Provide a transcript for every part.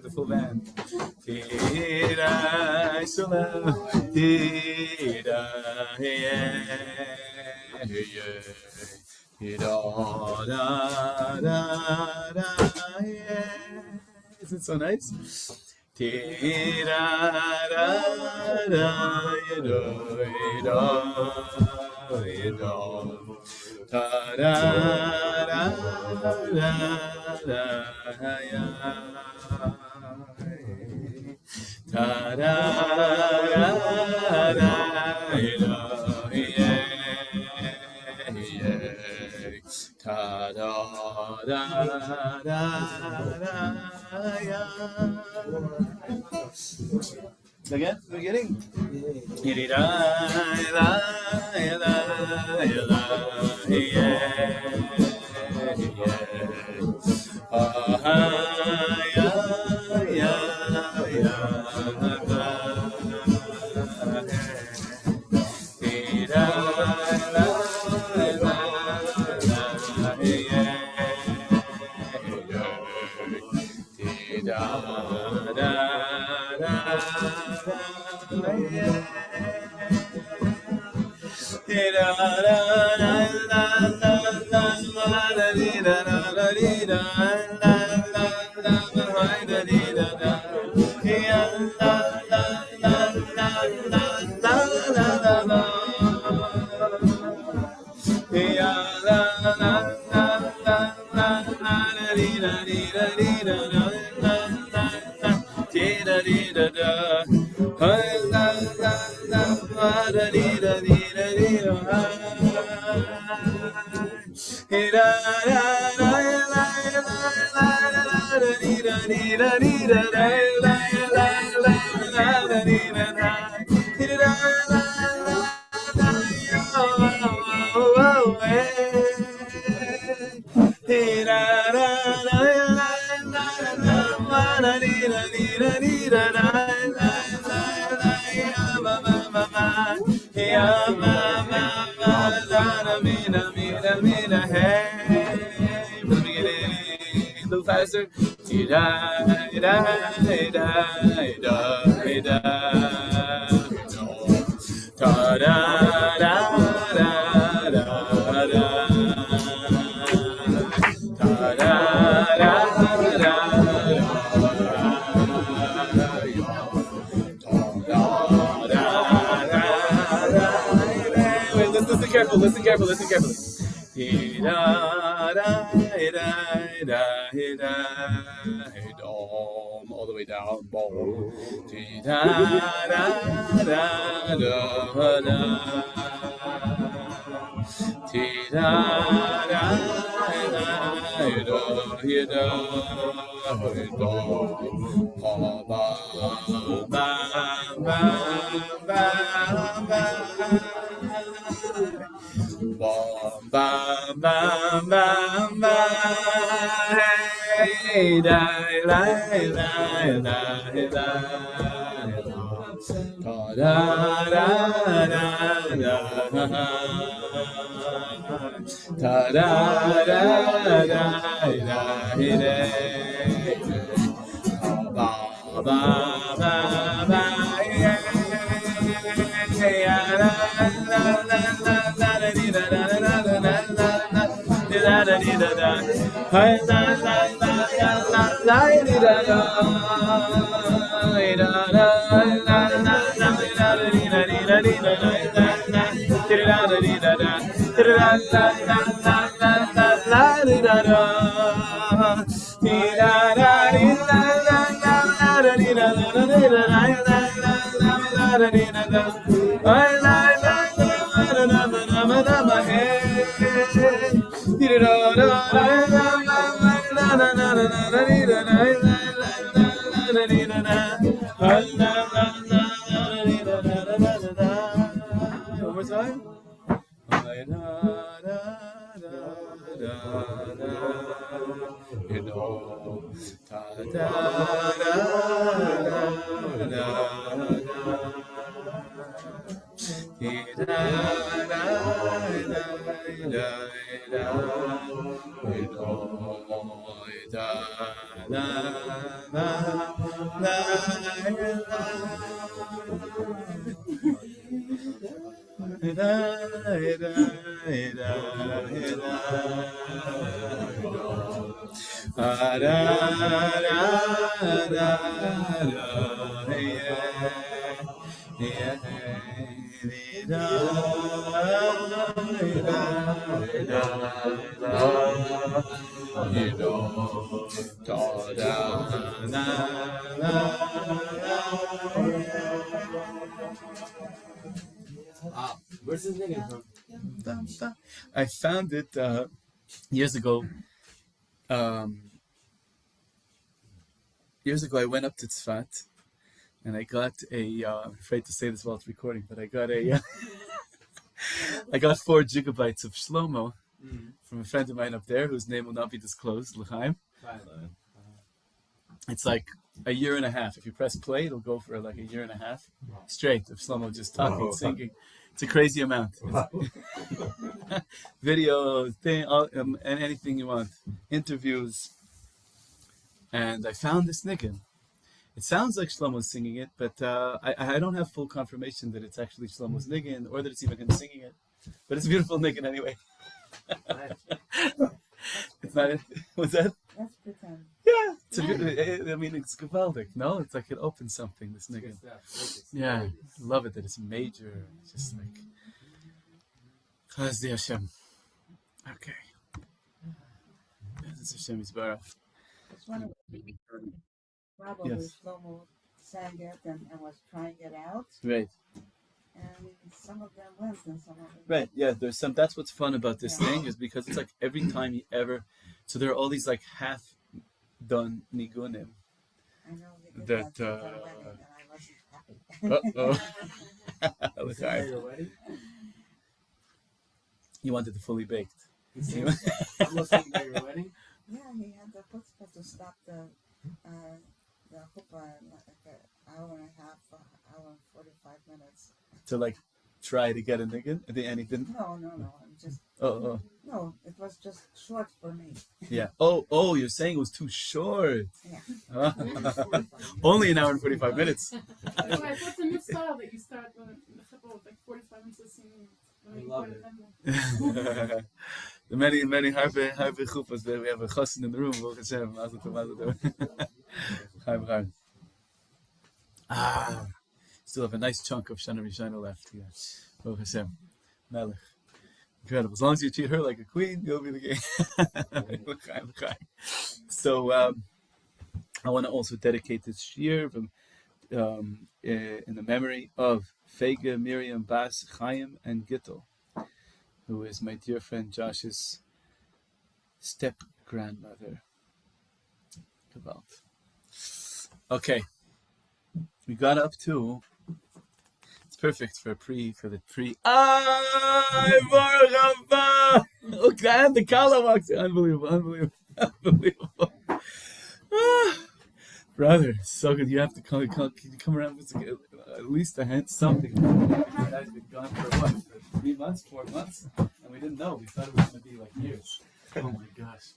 The full band. Isn't it so nice? Again, the beginning. Faster. Listen carefully. All the way down. Hey, One more time. Where's this nigga from? I found it years ago. Years ago, I went up to Tzfat, and I got a. I'm afraid to say this while it's recording, but I got a. I got 4 gigabytes of Shlomo from a friend of mine up there, whose name will not be disclosed. L'chaim. It's like a year and a half. If you press play, it'll go for like a year and a half straight of Shlomo just talking, singing. It's a crazy amount. Video, thing, and anything you want. Interviews. And I found this niggin. It sounds like Shlomo's singing it, but I don't have full confirmation that it's actually Shlomo's niggin or that it's even him singing it. But it's a beautiful niggin anyway. It's not. What's that? That's pretend. Yeah. It's I mean, it's gewaldic. No, it's like it opens something. This niggin. Yeah, I love it that it's major. It's just like Chasdi Hashem. Okay. This is Hashem Yisbarach. It's one of the probably Yes. Shlomo sang it and was trying it out, Right. and some of them went and some of them Right, yeah, there's some. That's what's fun about this Yeah. thing is because it's like every time you ever. So there are all these like half done nigunim. I know we did That, that at our wedding, and I wasn't happy. Uh-oh. Was that at your wedding? You wanted it fully baked. I'm listening at your wedding. Yeah, he had the chutzpah to stop the chuppah in like an hour and a half, hour and 45 minutes. To like try to get a niggin, and he didn't. No, I'm just Oh, no. It was just short for me. yeah. Oh, you're saying it was too short. Yeah. Only an hour and 45 minutes. Right, what's a new style that you start when the chuppah with like 45 minutes of singing? I love it. The many harbe chuppahs that we have a chassan in the room. Baruch Hashem. Mazel tov, mazel tov. Chaim, chaim. Still have a nice chunk of Shana Rishona left here. Baruch Hashem. Melech. Incredible. As long as you treat her like a queen, you'll be the king. Chaim, chaim. So I want to also dedicate this year in the memory of Fege, Miriam, Bas, Chaim, and Gittel, who is my dear friend Josh's step-grandmother. Okay. We got up to... It's perfect for the pre... Okay, and the Kala walks in. Unbelievable. Brother, it's so good. You have to come around with at least a hand, something. You guys have been gone for what? For 3 months, 4 months? And we didn't know. We thought it was going to be like years. Oh my gosh.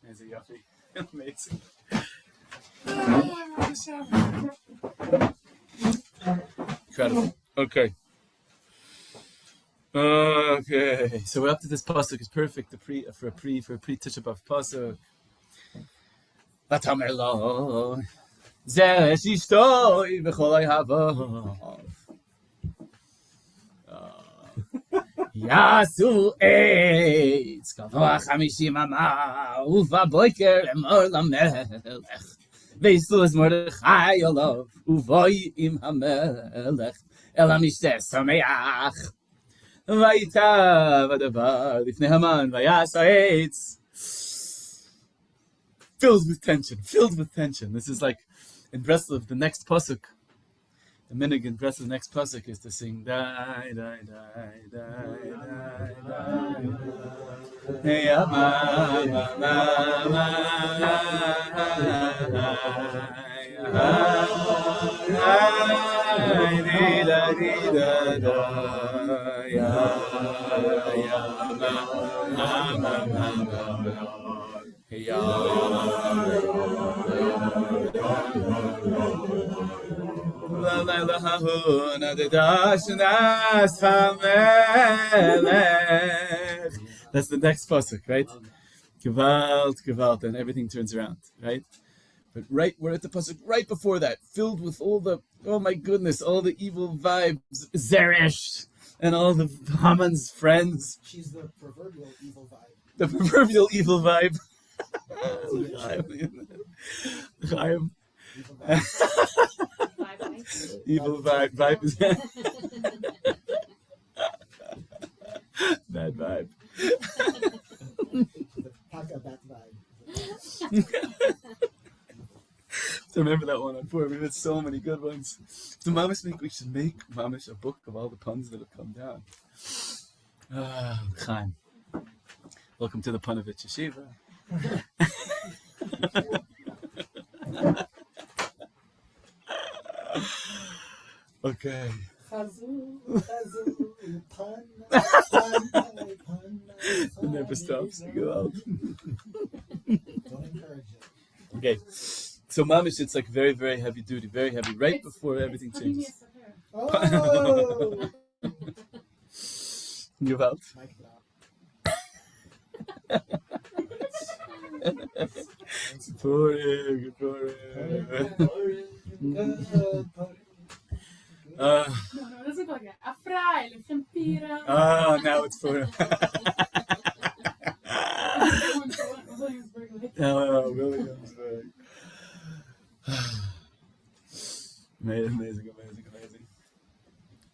Is it yuppie? Amazing. Incredible. Okay. So we're up to this pasuk. It's perfect. For a pre Tisha B'av pasuk. V'tamer lo zeh shishtoi v'chol ha'avav Yasu eitz gavoa 50 ama uvaboiker emor lamelech Veislu es Mordechai olav, uvoi im hamelech, el hamishter sameach. Vayitav adavar lifnei Haman, vayas ha'etz. Filled with tension. This is like in Breslov, the next pasuk. The minig in Breslov, the next pasuk is to sing die, die, die, die, die, die. Hey, that's the next pasuk, right? Gewalt, and everything turns around, right? But we're at the pasuk right before that, filled with all the, oh my goodness, all the evil vibes, Zeresh, and all the Haman's friends. She's the proverbial evil vibe. The proverbial evil vibe. Chaim. Evil vibe is bad vibe. The Paka Bat vibe. So remember that one on Purim. We've had so many good ones. So Mamish think we should make Mamish a book of all the puns that have come down. Chaim. Welcome to the Punovich Yeshiva. Okay. It never stops. Don't encourage it. Okay. So Mamish, it's like very, very heavy duty, very heavy, right before everything changes. Oh! Give out. Mic drop. Purim. No, it doesn't go like that. Afrai, Lechempira. Now it's Purim. Williamsburg. Amazing.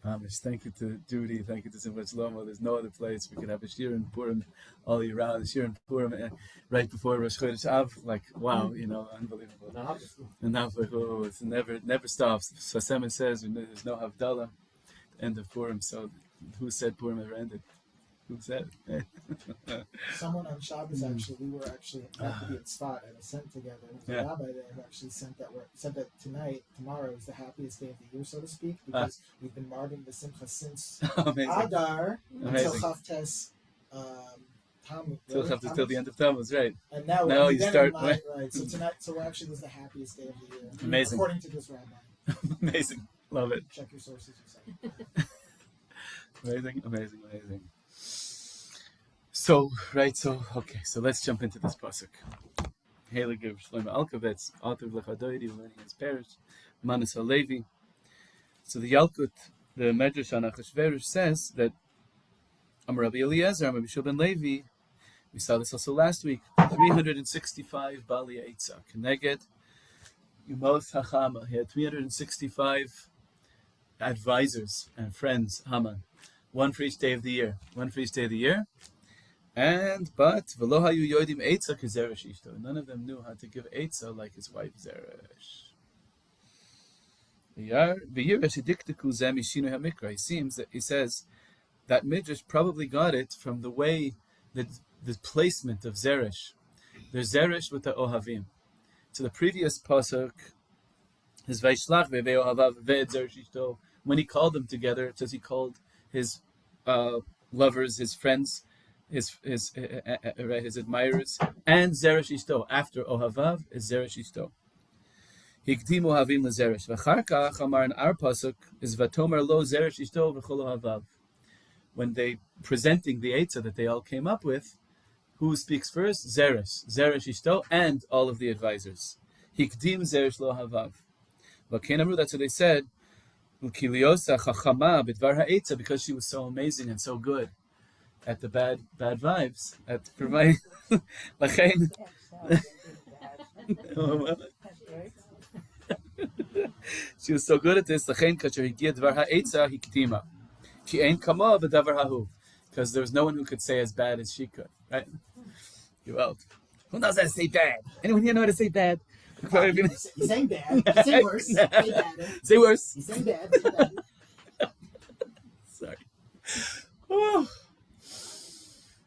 Amish, thank you to Judy, thank you to Simchat Shlomo. There's no other place we could have a shir in Purim all year round. A shir in Purim right before Rosh Chodesh Av, like wow, unbelievable. And now it never stops. Hashem says there's no Havdalah, end of Purim. So who said Purim ever ended? Who said it? Someone on Shabbos actually, we were actually about to be at Tzfat at a scent together. And there was a rabbi there who actually said that tomorrow is the happiest day of the year, so to speak, because we've been marking the Simcha since Adar until Chavtes Tammuz. Till the end of Tammuz, right? And now you start right. So tonight, actually was the happiest day of the year. Amazing. According to this rabbi. Amazing. Love it. Check your sources. Amazing. So let's jump into this pasuk. Heilige Shlomo Alkavitz, author of Lechadoidi, learning his parish, Manas HaLevi. So the Yalkut, the Medrash on Achashverosh says that Amar Rabbi Eliezer, Amar Bishul ben Levi, we saw this also last week, 365 Bali Eitzah, Keneged, Yumos HaChama. He had 365 advisors and friends, Haman, one for each day of the year. But v'lo hayu yodim eitzah kezeresh ishto. None of them knew how to give eitzah like his wife Zeresh. It seems that he says that Midrash probably got it from the way that the placement of Zeresh. There's Zeresh with the Ohavim. So the previous pasuk is Vaishlach ve'ohavav ve'ed Zeresh ishto. When he called them together, it says he called his lovers, his friends, his admirers, and Zeresh Ishto. After Ohavav is Zeresh Ishto. Hikdim Ohavim leZeresh. V'charkach Amar in our pasuk is Vatomer lo Zeresh Ishto v'chol Ohavav. When they presenting the eitzah that they all came up with, who speaks first? Zeresh Ishto, and all of the advisors. Hikdim Zeresh lo Ohavav. V'kein that's what they said. Because she was so amazing and so good at the bad vibes, at providing. right? She was so good at this. Because there was no one who could say as bad as she could, right? You're out. Who knows how to say bad? Anyone here know how to say bad? He's saying bad. He's saying worse. Say badder. Say worse. He's saying bad. Say bad. Sorry. Oh.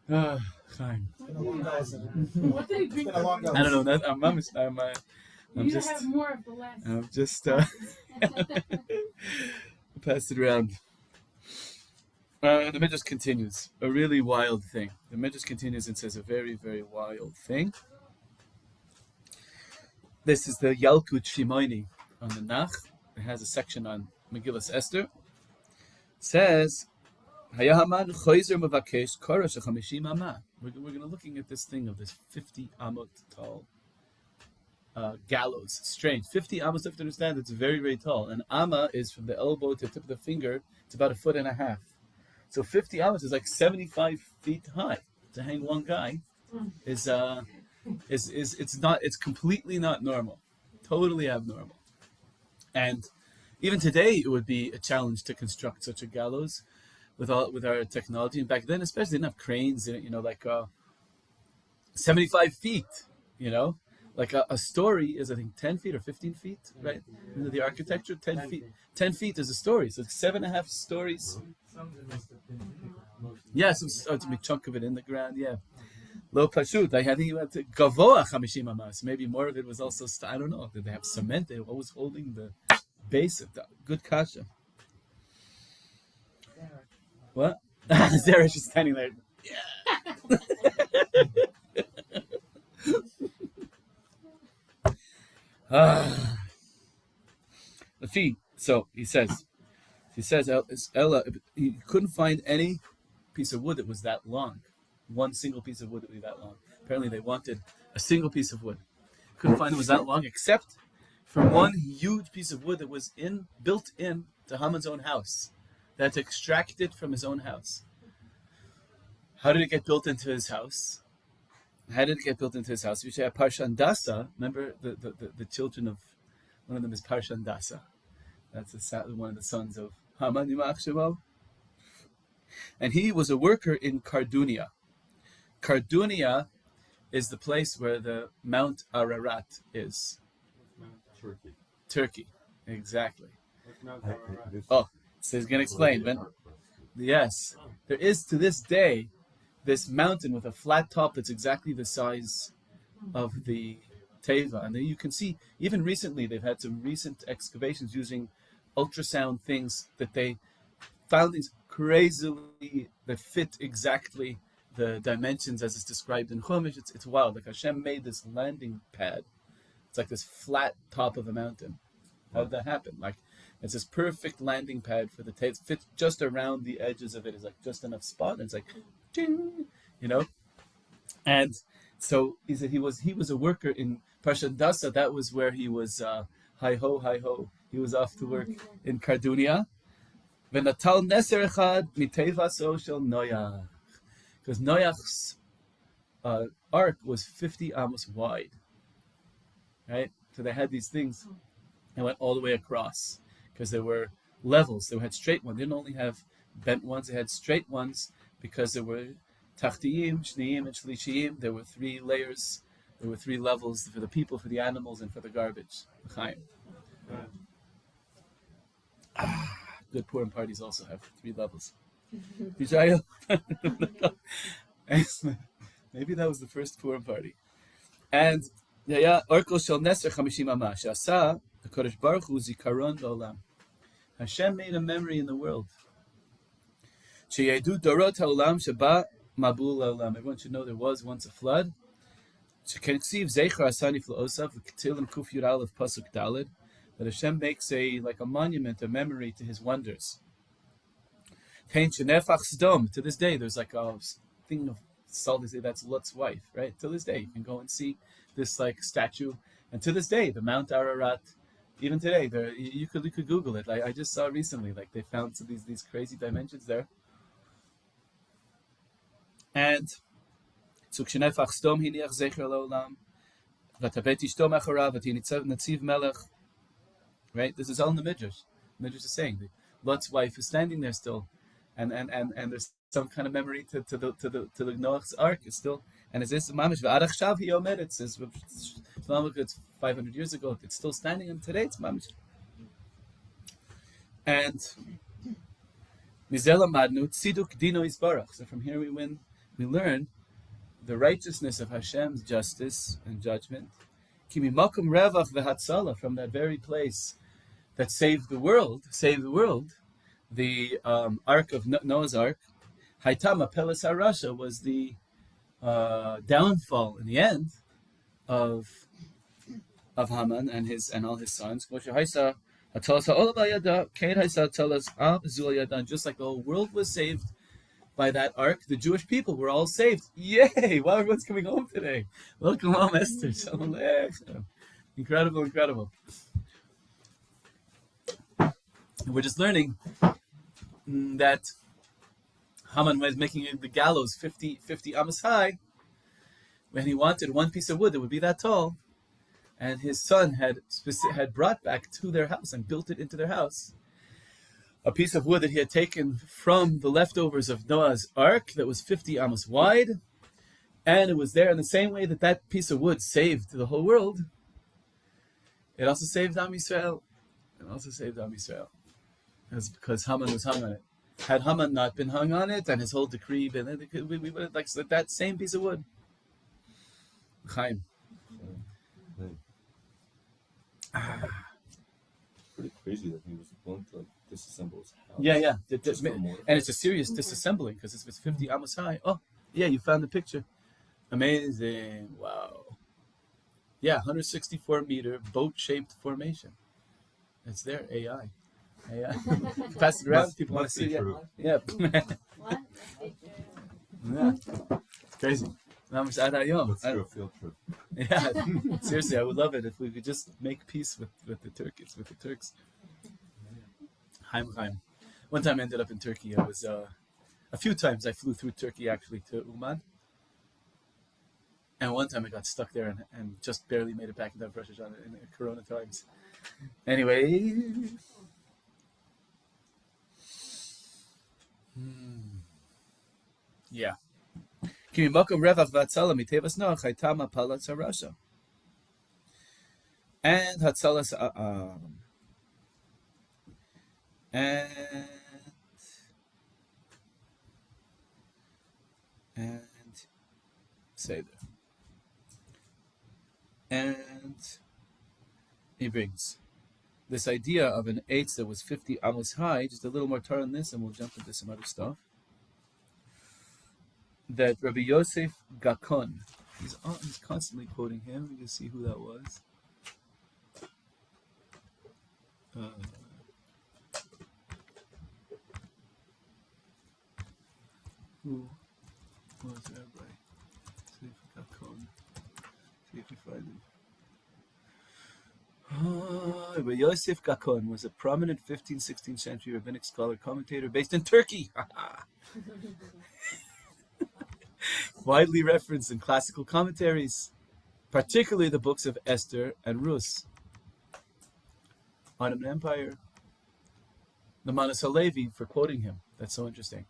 Fine. It's been a long day, so- What did he It's drink? been a long day. I don't know. I'm You need just- to have more of the last. I'm just pass it around. The Midrash continues. A really wild thing. The Midrash continues and says a very, very wild thing. This is the Yalkut Shimoni on the Nach. It has a section on Megillas Esther. It says, Haya Haman choizer mevakesh kora shechamishim amah. We're going to looking at this thing of this 50 amot tall gallows. Strange. 50 amos, you have to understand, it's very, very tall. And amma is from the elbow to the tip of the finger. It's about 1.5 feet. So 50 amos is like 75 feet high. To hang one guy is it's completely not normal. Totally abnormal. And even today, it would be a challenge to construct such a gallows with our technology. And back then, especially, they didn't have cranes in it. 75 feet. Like a story is, I think, 10 feet or 15 feet, right? The architecture, 10 feet. 10 feet is a story, so it's 7.5 stories. Yeah, so it's a big chunk of it in the ground. Yeah. Lo pashut. I think you had to gavoa 50 amas. Maybe more of it was also. I don't know. Did they have cement? They were always holding the base of that. Good kasha. What? Zeresh is standing there. Yeah. So he says, Ella, he couldn't find any piece of wood that was that long. One single piece of wood that would be that long. Apparently they wanted a single piece of wood. Couldn't find it was that long, except for one huge piece of wood that was built in to Haman's own house. They had to extract it from his own house. How did it get built into his house? How did it get built into his house? We say Parshandasa. Remember the children of one of them is Parshandasa. That's one of the sons of Haman Yimach Shemo. And he was a worker in Kardunia. Kardunia is the place where the Mount Ararat is. Turkey. Exactly. Oh, so he's going to explain. Yes, there is to this day this mountain with a flat top that's exactly the size of the Teva. And then you can see, even recently, they've had some recent excavations using ultrasound things that they found these crazily, that fit exactly the dimensions as it's described in Chumash. It's wild. Like Hashem made this landing pad. It's like this flat top of a mountain. How did that happen? Like, it's this perfect landing pad for the Teva. It fits just around the edges of it. It's like just enough spot. And it's like, ding, And so he said he was a worker in Parshandasa. That was where he was, hi ho. He was off to work in Kardunia. V'natal neser echad mitevaso shel Noach. Because Noach's ark was 50 amos wide. Right? So they had these things and went all the way across. Because there were levels. They had straight ones. They didn't only have bent ones. They had straight ones because there were tachtiyim, shniyim, and shlishiyim. There were 3 layers. There were 3 levels for the people, for the animals, and for the garbage. Good Purim parties also have 3 levels. Maybe that was the first Purim party. And Orko shel Neser 50 amah. Shasa the Kodesh Baruch Hu zikaron olam. Hashem made a memory in the world. Sheyedu dorot haolam sheba mabul olam. Everyone should know there was once a flood. Shekenksiv zeicher asani flaosav v'ketilim kuf yud aleph pasuk dalid. That Hashem makes a monument, a memory to His wonders. Kain shenefach sdom. To this day, there's like a thing of salt. They say that's Lot's wife, right? To this day, you can go and see this like statue. And to this day, the Mount Ararat. Even today, you could Google it. I just saw recently, like they found these crazy dimensions there. And so Right? This is all in the Midrash. The Midrash is saying that Lot's wife is standing there still, and there's some kind of memory to the Noah's Ark. It's still, and it's this mamish v'adach shav he omed. It says it's 500 years ago. It's still standing, and today it's mamish. And Mizela madnu tziduk dino isbarach. So from here we learn the righteousness of Hashem's justice and judgment. Kimi makom revach v'hatzala, from that very place that saved the world, the Ark of Noah's Ark. Haitama Peles HaRasha was the downfall in the end of Haman and all his sons. Just like the whole world was saved by that ark, the Jewish people were all saved. Yay! Wow, everyone's coming home today. Welcome home, Esther. Shalom Aleichem. Incredible. And we're just learning that Haman was making the gallows 50 amos high when he wanted one piece of wood that would be that tall, and his son had brought back to their house and built it into their house a piece of wood that he had taken from the leftovers of Noah's Ark that was 50 amos wide, and it was there in the same way that piece of wood saved the whole world. It also saved Am Yisrael. It's because Haman was hung on it. Had Haman not been hung on it and his whole decree been, we would have like that same piece of wood. Chaim. Pretty crazy that he was willing to disassemble his house. Yeah. And it's a serious disassembling because it's 50 amos high. Oh, yeah, you found the picture. Amazing. Wow. Yeah, 164 meter boat-shaped formation. It's there, AI. Pass it around. People want to see it. Yeah. What? Yeah. It's crazy. Let's do a field trip. Yeah, seriously, I would love it if we could just make peace with the Turks. Chaim. One time I ended up in Turkey. I was a few times I flew through Turkey actually to Uman. And one time I got stuck there and just barely made it back into Rosh Hashanah in the Corona times. Anyway. Yeah. And Hatzalas and Seder. And he brings this idea of an eitz that was 50 amos high, just a little more Torah on this, and we'll jump into some other stuff. That Rabbi Yosef Gakon, he's constantly quoting him. We can see who that was. Who was Rabbi Yosef Gakon? See if we find him. Rabbi Yosef Gakon was a prominent 15th, 16th century rabbinic scholar, commentator based in Turkey. Widely referenced in classical commentaries, particularly the books of Esther and Rus, Ottoman Empire, the Manas Halevi for quoting him. That's so interesting.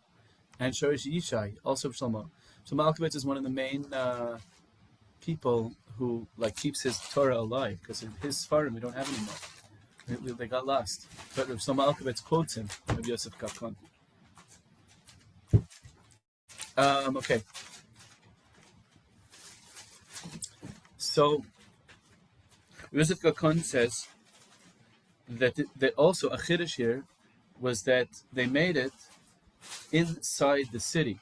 And Shorish Yishai, also Shlomo. So Malkovich is one of the main people who keeps his Torah alive, because in his Sfarim we don't have anymore. They got lost. But Shlomo Malkovich quotes him, of Yosef Gakon. Okay. So, Yosef Gakon says that also a chiddush here was that they made it inside the city.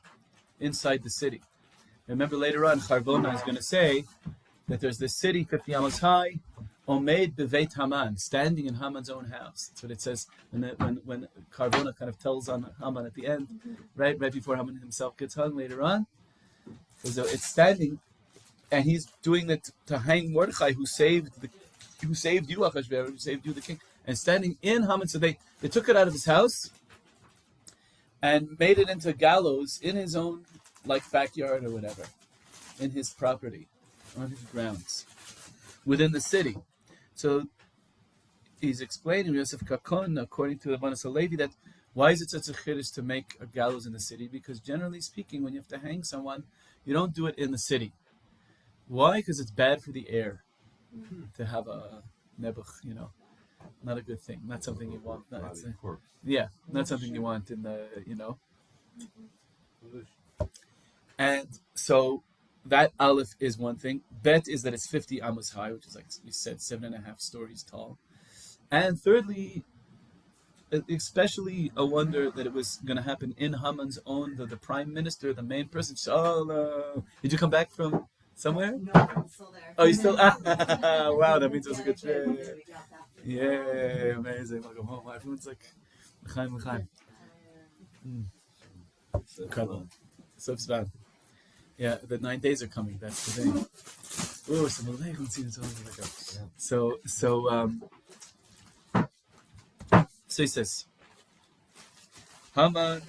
Remember later on, Charvona is going to say that there's this city 50 amos high, Omeid Beveit Haman, standing in Haman's own house. That's what it says when Charvona kind of tells on Haman at the end, right before Haman himself gets hung later on. So it's standing, and he's doing it to hang Mordechai, who saved you, Achashverosh, who saved you, the king, and standing in Haman. So they took it out of his house and made it into gallows in his own backyard or whatever, in his property, on his grounds. within the city. So he's explaining Yosef Kakon, according to the Manas Halevi, that why is it such a chiddush to make a gallows in the city? Because generally speaking, when you have to hang someone, you don't do it in the city. Why? Because it's bad for the air to have a nebuch, not a good thing, not something you want. Not something you want in the, And so that aleph is one thing. Bet is that it's 50 amos high, which is like we said, 7.5 stories tall. And thirdly, especially a wonder that it was going to happen in Haman's own, the prime minister, the main person. Shalom. Did you come back from somewhere? No, I'm still there. Oh, you still? Wow, that means it was a good trip. We got back. Yeah, amazing. Welcome home. Everyone's like, l'chaim, l'chaim. Incredible. So it's bad. Yeah, the 9 days are coming. That's the thing. Oh, some Malay scenes. So he says, Haman.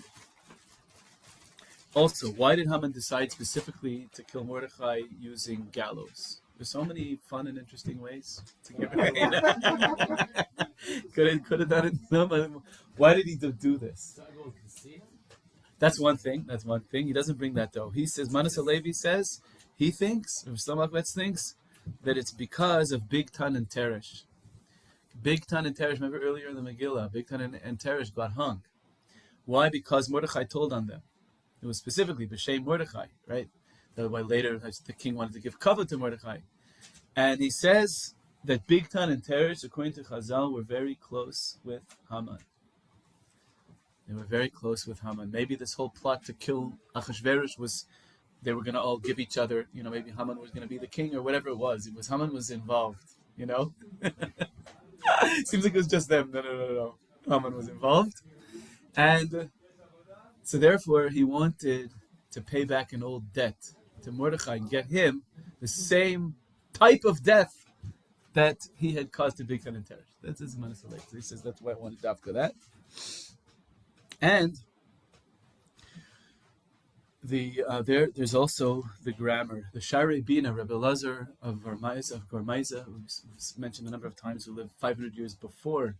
Also, why did Haman decide specifically to kill Mordechai using gallows? There's so many fun and interesting ways to get rid of it. Could have done it. No, why did he do this? That's one thing. He doesn't bring that though. He says, Manas Halevi says, he thinks, or Shlomo thinks, that it's because of Bigtan and Teresh. Bigtan and Teresh, remember earlier in the Megillah, Bigtan and Teresh got hung. Why? Because Mordechai told on them. It was specifically B'Shem Mordechai, right? That's why later the king wanted to give cover to Mordechai. And he says that Bigtan and Teresh, according to Chazal, were very close with Haman. They were very close with Haman. Maybe this whole plot to kill Achashverosh was, they were going to all give each other, maybe Haman was going to be the king or whatever it was. Haman was involved, Seems like it was just them. No. Haman was involved. And so therefore he wanted to pay back an old debt to Mordechai and get him the same type of death that he had caused to Bigtan and Teresh. That's his Manas Halevi. So he says that's why I wanted to after that. And there's also the grammar. The Sharei Bina, Rebbe Lazar of Gormaiza, who's mentioned a number of times, who lived 500 years before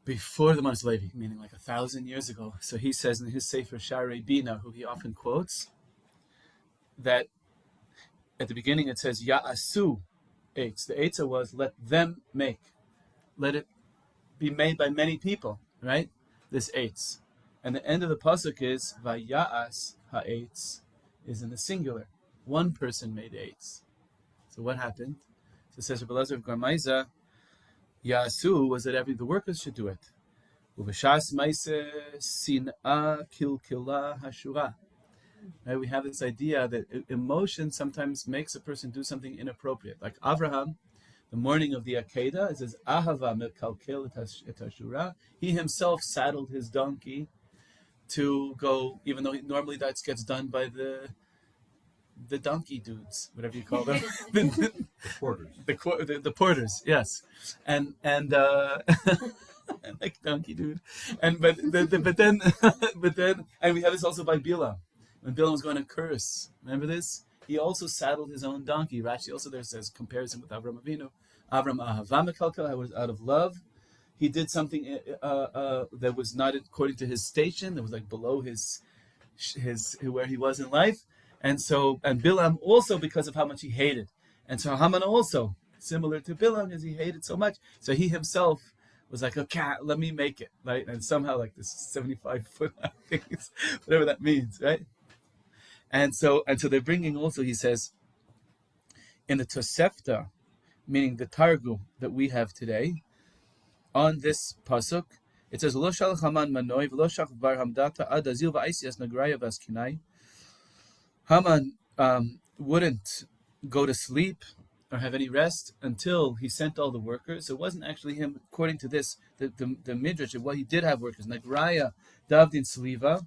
the Manas Halevi, meaning like 1,000 years ago. So he says in his Sefer Sharei Bina, who he often quotes, that at the beginning it says Ya'asu eitz. The eitza was let them make, let it be made by many people, right? This eitz. And the end of the pasuk is Vaya'as ha'etz, is in the singular. One person made eitz. So what happened? So it says Rebbe Lazar of Gormaiza, Ya'asu was that the workers should do it. Uveshas ma'aseh sin'a kilkila hashura. Right? We have this idea that emotion sometimes makes a person do something inappropriate. Like Avraham, the morning of the Akedah, it says, Ahava mekalkel et hashura. He himself saddled his donkey to go, even though normally that gets done by the donkey dudes, whatever you call them. The porters. The porters, yes. And like donkey dude. But then and we have this also by Bilam. When Bilam was going to curse, remember this? He also saddled his own donkey. Rashi also there says comparison with Avram Avinu. Avram ahava mekalkel, was out of love. He did something that was not according to his station. That was like below his where he was in life. And Bilam also because of how much he hated. And so Haman also, similar to Bilam, as he hated so much. So he himself was like, okay, let me make it, right? And somehow like this 75-foot thing, whatever that means, right? And so they're bringing also, he says, in the Tosefta, meaning the Targum that we have today, on this pasuk, it says, Lo shalach Haman manoi, v'lo shach bar hamdata ad azil v'aisias nagraya v'askinai. Haman wouldn't go to sleep or have any rest until he sent all the workers. So it wasn't actually him, according to this, the Midrash, well, he did have workers. Nagraya, Davdin Sliva,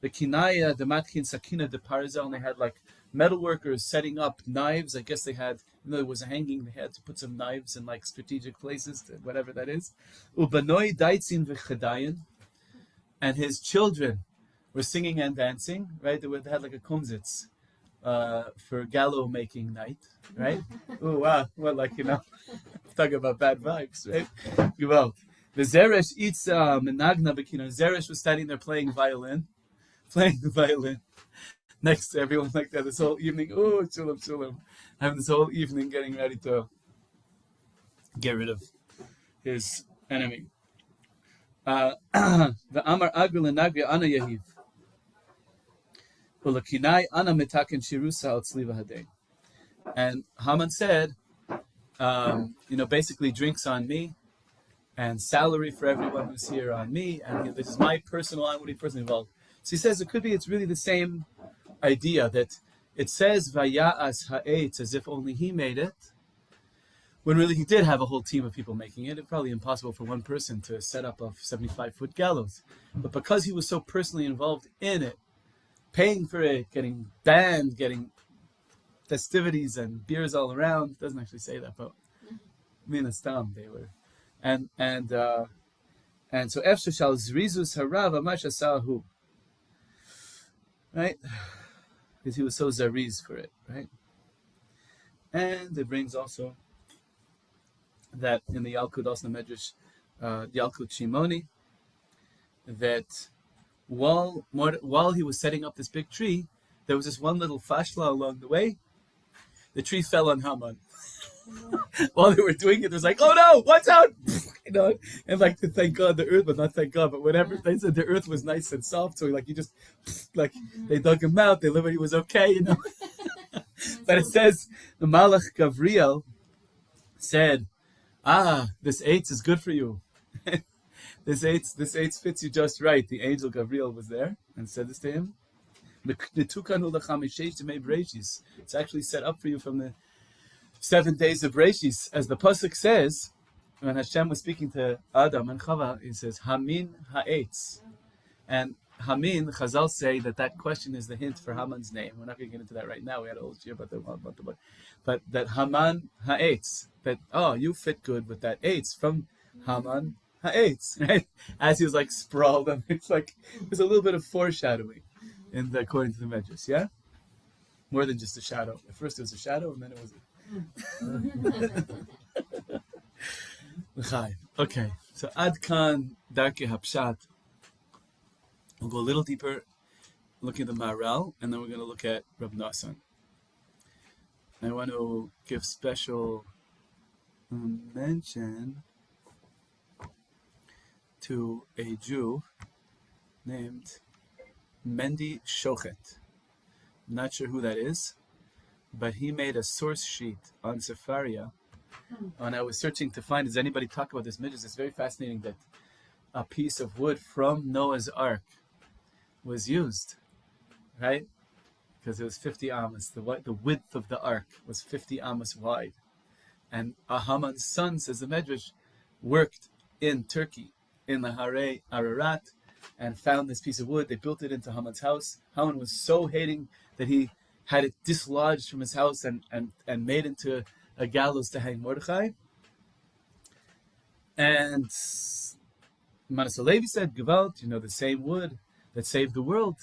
the Kinaya, the Matkin Sakina, the Parizal, and they had like metal workers setting up knives. I guess they had, there was a hanging, they had to put some knives in like strategic places, whatever that is. Ubanoi Daitzin v'Chedayin, and his children were singing and dancing, right? They had like a kumzitz for gallows making night, right? Oh wow, well, like talking about bad vibes, right? Well, the Zeresh eats menagna b'kino. Zeresh was standing there playing the violin next to everyone like that this whole evening. Oh, shulam, having this whole evening getting ready to get rid of his enemy. The Amar Agri Nagri Ana Yehiv. Ulakinai Ana Mitakin Shirusa Al Tzliva Hadei. And Haman said, basically drinks on me, and salary for everyone who's here on me, and this is my personal, I would be personally involved. So he says it's really the same idea that it says Vaya'as ha'etz as if only he made it, when really he did have a whole team of people making it. It's probably impossible for one person to set up a 75-foot gallows. But because he was so personally involved in it, paying for it, getting banned, getting festivities and beers all around, doesn't actually say that, but minastam they were. And so Efsha shal zrizus harav amash asahu. Right? Because he was so zariz for it, right? And it brings also that in the Yalkut, also the Medrash, Yalkut Shimoni, that while he was setting up this big tree, there was this one little fashla along the way. The tree fell on Haman. While they were doing it, it was like, oh no, watch out! And like to thank God the earth, but not thank God, but whatever. They said the earth was nice and soft, so they dug him out, they lived, he was okay, But it says the Malach Gavriel said, this eitz is good for you. This eitz fits you just right. The angel Gavriel was there and said this to him. It's actually set up for you from the 7 days of Breshis, as the pasuk says. When Hashem was speaking to Adam and Chava, he says, Hamin ha'etz. And Hamin, Chazal say that question is the hint for Haman's name. We're not going to get into that right now. We had a whole year about the book. But that Haman ha'etz, that, you fit good with that eitz from Haman ha'etz, right? As he was like sprawled, and it's like, there's a little bit of foreshadowing according to the Medrash, yeah? More than just a shadow. At first it was a shadow, and then it was Okay, so Ad Kan Darke Hapshat. We'll go a little deeper, looking at the Maharal, and then we're going to look at Rab Nassan. I want to give special mention to a Jew named Mendy Shochet. I'm not sure who that is, but he made a source sheet on Sefaria. And I was searching to find, does anybody talk about this midrash? It's very fascinating that a piece of wood from Noah's Ark was used, right? Because it was 50 amos. The width of the ark was 50 amos wide. And Haman's son, says the Medrash, worked in Turkey, in the Hare Ararat, and found this piece of wood. They built it into Haman's house. Haman was so hating that he had it dislodged from his house and made into a gallows to hang Mordechai. And Manas Halevi said, Gewalt, the same wood that saved the world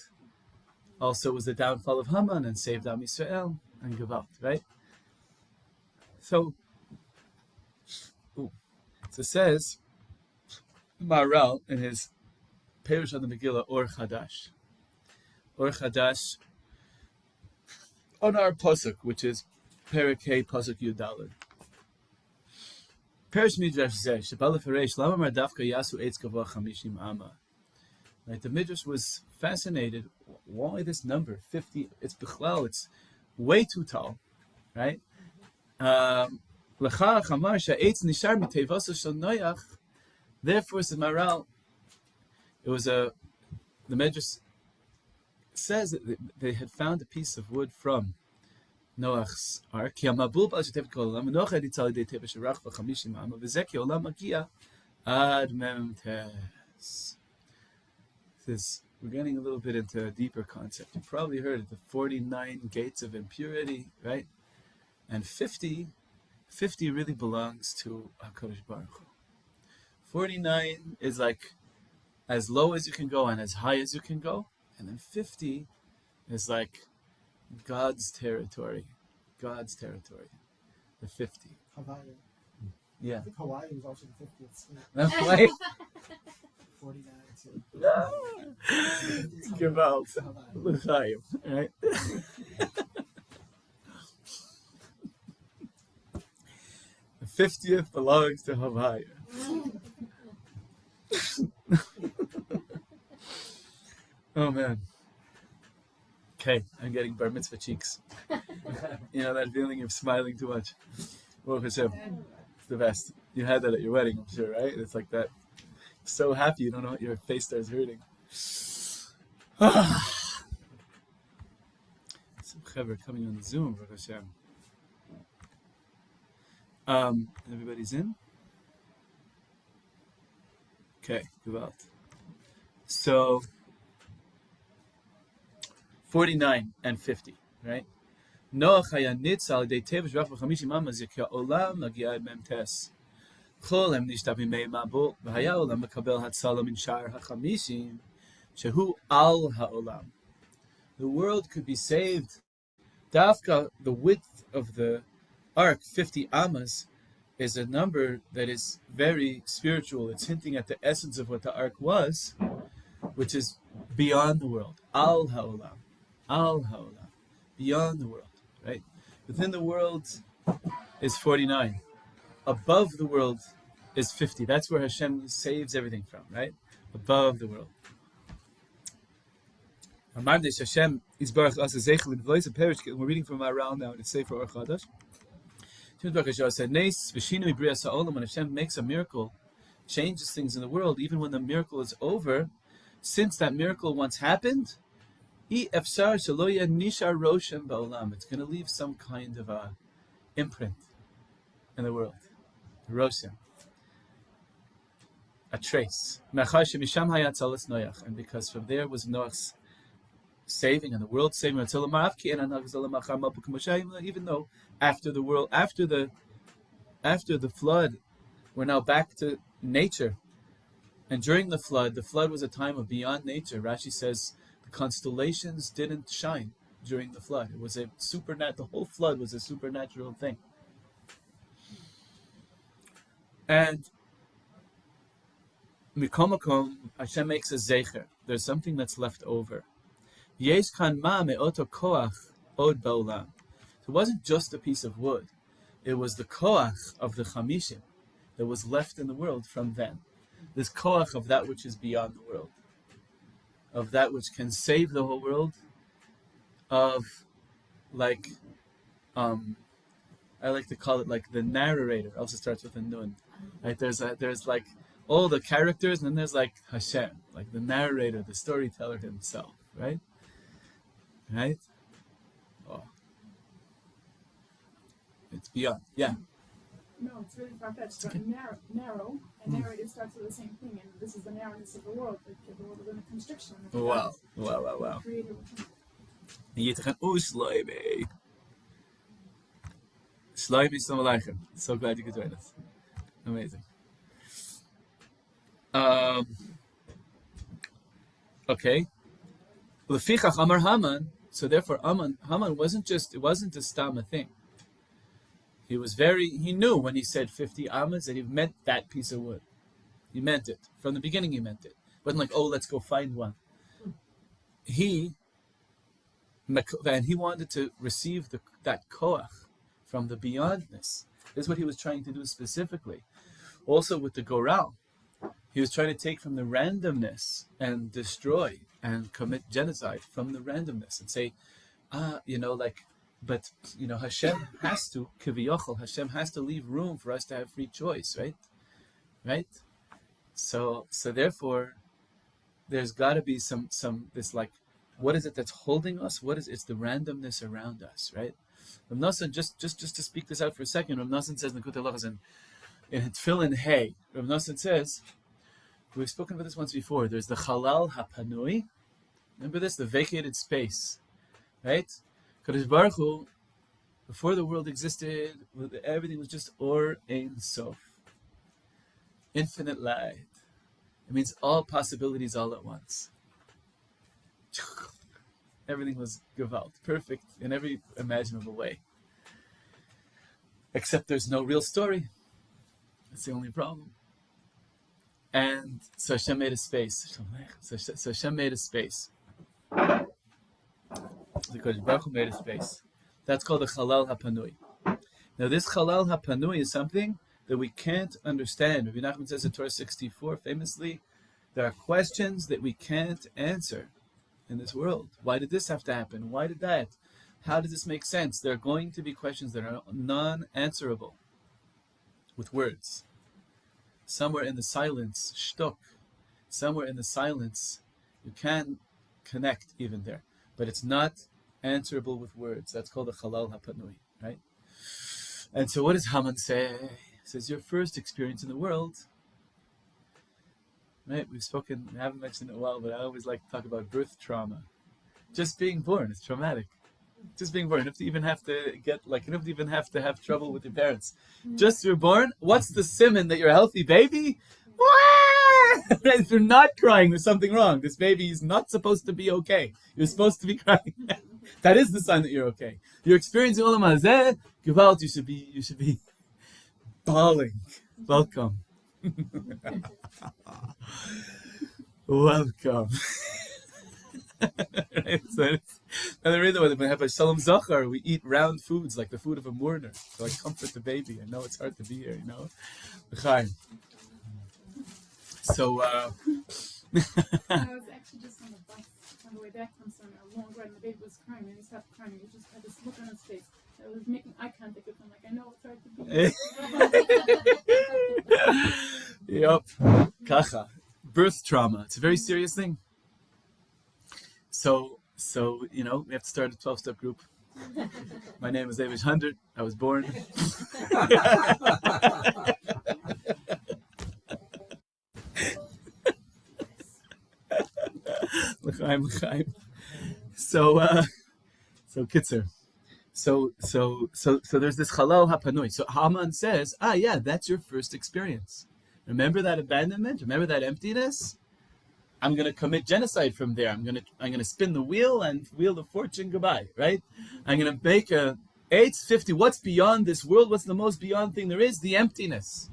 also was the downfall of Haman and saved Am Yisrael and Gewalt, right? So it says, Maharal in his Perush on the Megillah, Or Chadash, on our pasuk, which is Perek Hey pasuk Yudalad. Perish Midrash says, Shebala Feresh Lama Mar Dafka Yasu Eitz Gavah Chamishim Amma. Right, the Midrash was fascinated. Why this number 50? It's Bichlal. It's way too tall, right? Therefore, says Maharal, the Medrash says that they had found a piece of wood from Noach's Ark. We're getting a little bit into a deeper concept. You probably heard it, the 49 gates of impurity, right? And 50 really belongs to HaKadosh Baruch Hu. 49 is like as low as you can go and as high as you can go. And then 50 is like God's territory. God's territory. The 50. Hawaii. Yeah. I think Hawaii was also the 50th state. That's why. 49 too. Gewalt. Hawaii. L'chaim. Right? The 50th belongs to Hawaii. Oh man. Okay, I'm getting bar mitzvah cheeks. You know that feeling of smiling too much. Baruch Hashem. It's the best. You had that at your wedding, I'm sure, right? It's like that. So happy you don't know what your face starts hurting. Some chaver coming on the Zoom, Baruch Hashem. Everybody's in? Okay, gewalt. So 49 and 50, right? Noach haya nitzal dei tev shvach v'chamishim amas yekya olam nagia memtes. Chol hem nishtav mimei mabul v'haya olam mekabel hatzala min shar hachamishim shehu al haolam. The world could be saved. Dafka, the width of the ark, 50 amas, is a number that is very spiritual. It's hinting at the essence of what the ark was, which is beyond the world. Al haolam. Al haolam. Beyond the world, right? Within the world is 49. Above the world is 50. That's where Hashem saves everything from, right? Above the world. Hashem is Baruch Asa Zeichel in Vlois and Perish. We're reading from Aral now in Sefer Or Chadash. When Hashem makes a miracle, changes things in the world, even when the miracle is over, since that miracle once happened, it's going to leave some kind of a imprint in the world. Roshem. A trace. And because from there was Noach's saving and the world saving, even though after the flood, we're now back to nature. And during the flood was a time of beyond nature. Rashi says the constellations didn't shine during the flood. It was a the whole flood was a supernatural thing. And Mikomakom, Hashem makes a zecher. There's something that's left over. Yesh kan ma me'oto koach od ba'olam. So it wasn't just a piece of wood. It was the koach of the chamishim that was left in the world from then. This koach of that which is beyond the world. Of that which can save the whole world. Of like, I like to call it like the narrator. Also starts with a nun. Right? There's like all the characters, and then there's like Hashem, like the narrator, the storyteller himself, right? Right? Oh. It's beyond. Yeah. No, it's really far-fetched. But narrow, and narrative starts with the same thing, and this is the narrowness of the world. Like the world is in a constriction. Wow. Creator. Shlomo. Shlomo, Assalamu alaikum. So glad you could join us. Amazing. Okay. Lefichach Amar Haman. So therefore, Haman wasn't a stama thing. He knew when he said 50 amas that he meant that piece of wood. He meant it. From the beginning he meant it. It wasn't like, oh, let's go find one. He wanted to receive that koach from the beyondness. This is what he was trying to do specifically. Also with the Goral, he was trying to take from the randomness and destroy and commit genocide from the randomness and say, Hashem has to, kiviyachol, Hashem has to leave room for us to have free choice, right? Right? So therefore, there's got to be some this like, what is it that's holding us? It's the randomness around us, right? Rav Nosson, just to speak this out for a second, Rav Nosson says in Likutei Halachos in Tefillin Hey, Rav Nosson says, we've spoken about this once before, there's the Chalal HaPanui, remember this, the vacated space, right? Kadosh Baruch Hu, before the world existed, everything was just Or Ein Sof. Infinite light. It means all possibilities all at once. Everything was gewalt, perfect in every imaginable way. Except there's no real story. That's the only problem. And so Hashem made a space. So Hashem made a space. The Kodesh Baruch Hu made a space. That's called the Chalal HaPanui. Now this Chalal HaPanui is something that we can't understand. Rabbi Nachman says in Torah 64, famously, there are questions that we can't answer in this world. Why did this have to happen? Why did that? How does this make sense? There are going to be questions that are non-answerable with words. Somewhere in the silence, shtuk. Somewhere in the silence, you can connect even there. But it's not answerable with words. That's called a Chalal HaPanui, right? And so what does Haman say? He says, your first experience in the world, right? We haven't mentioned it in a while, but I always like to talk about birth trauma. Just being born is traumatic. Just being born. You don't even have to have trouble with your parents. Just you're born. What's the simon that you're a healthy baby? If you're not crying, there's something wrong. This baby is not supposed to be okay. You're supposed to be crying. That is the sign that you're okay. You're experiencing Olam Hazeh. Gewalt, you should be bawling. Welcome. Welcome. Right? So and the reason why we have a Shalom Zachar, we eat round foods like the food of a mourner to like comfort the baby. I know it's hard to be here, you know. L'chaim. So I was actually just on the bus on the way back from somewhere, a long ride, and the baby was crying, and he stopped crying, and he just had this look on his face. I was making eye contact with him, like, I know it's hard to be. Yep. Kacha. Birth trauma. It's a very serious thing. So we have to start a 12-step group. My name is David 100. I was born. L'chaim. So Kitzer. So there's this Chalal HaPanui. So Haman says, yeah, that's your first experience. Remember that abandonment? Remember that emptiness? I'm going to commit genocide from there. I'm going to spin the wheel and wheel of fortune goodbye, right? I'm going to make a 850. What's beyond this world? What's the most beyond thing there is? The emptiness.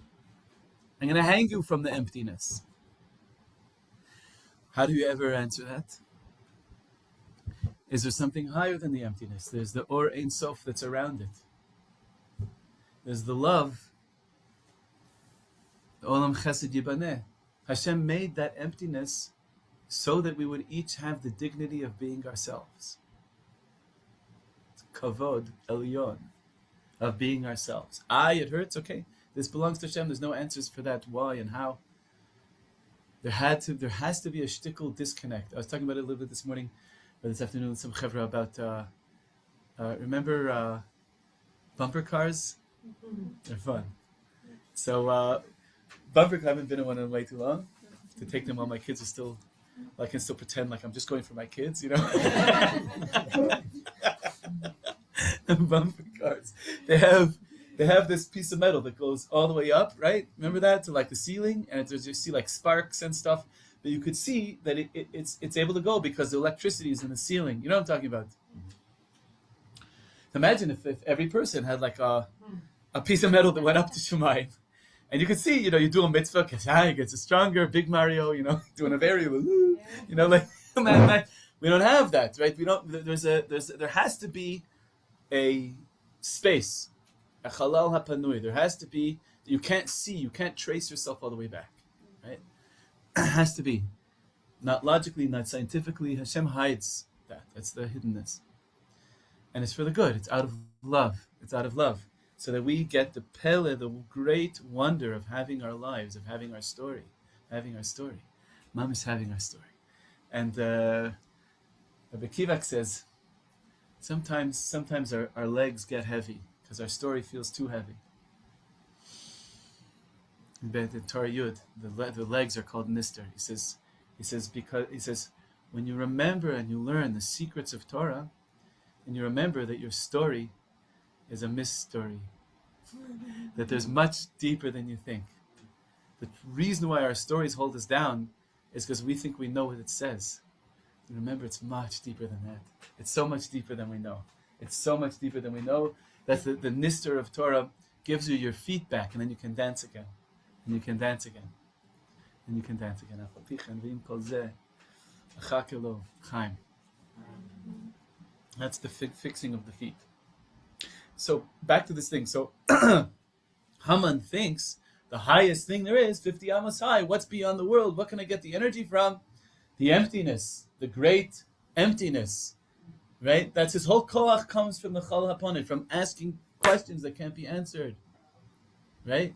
I'm going to hang you from the emptiness. How do you ever answer that? Is there something higher than the emptiness? There's the Or Ein Sof that's around it. There's the love. The Olam Chesed Yibaneh. Hashem made that emptiness so that we would each have the dignity of being ourselves. It's kavod elyon, of being ourselves. It hurts, okay. This belongs to Hashem. There's no answers for that. Why and how? There has to be a shtickle disconnect. I was talking about it a little bit this morning, or this afternoon with some chevra about, remember bumper cars? They're fun. So bumper cars, I haven't been in one in way too long. To take them while my kids are still, I can still pretend like I'm just going for my kids, you know. Bumper cars. They have this piece of metal that goes all the way up, right? Remember that, to like the ceiling, and you see like sparks and stuff. But you could see that it's able to go because the electricity is in the ceiling. You know what I'm talking about? Imagine if every person had like a piece of metal that went up to Shemayim. And you could see, you do a mitzvah, he gets a stronger, big Mario, doing a very, man, we don't have that, right? We don't. There has to be a space, a Chalal HaPanui. There has to be. You can't see, you can't trace yourself all the way back, right? It has to be, not logically, not scientifically. Hashem hides that. That's the hiddenness, and it's for the good. It's out of love. It's out of love. So that we get the pele, the great wonder of having our lives, of having our story. Mom is having our story. And Rabbi Kivak says, sometimes our legs get heavy because our story feels too heavy. In the Torah Yud, the legs are called nister. He says when you remember and you learn the secrets of Torah, and you remember that your story is a mystery, that there's much deeper than you think. The reason why our stories hold us down is because we think we know what it says. Remember, it's much deeper than that. It's so much deeper than we know. It's so much deeper than we know. That's the nister of Torah gives you your feet back, and then you can dance again. And you can dance again. And you can dance again. That's the fixing of the feet. So back to this thing. So Haman thinks the highest thing there is, 50 amos high. What's beyond the world? What can I get the energy from? The emptiness, the great emptiness, right? That's his whole koach comes from the chal haponit, from asking questions that can't be answered, right?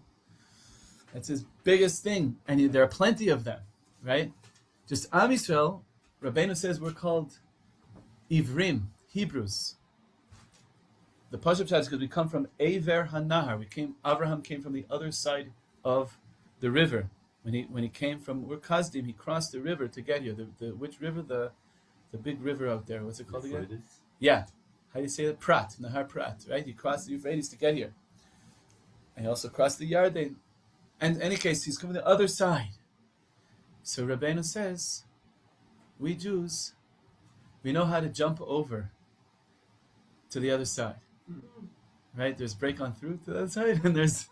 That's his biggest thing, and there are plenty of them, right? Just Am Yisrael, Rabbeinu says we're called Ivrim, Hebrews. The Pashup Shad is because we come from Aver Hanahar. Abraham came from the other side of the river. When he came from Ur-Kasdim, he crossed the river to get here. Which river? The big river out there. What's it called again? Yeah. How do you say it? Prat. Nahar Prat, right? He crossed the Euphrates to get here. And he also crossed the Yarden. And in any case, he's coming the other side. So Rabbeinu says, we Jews, we know how to jump over to the other side. Right? There's break on through to the other side, and there's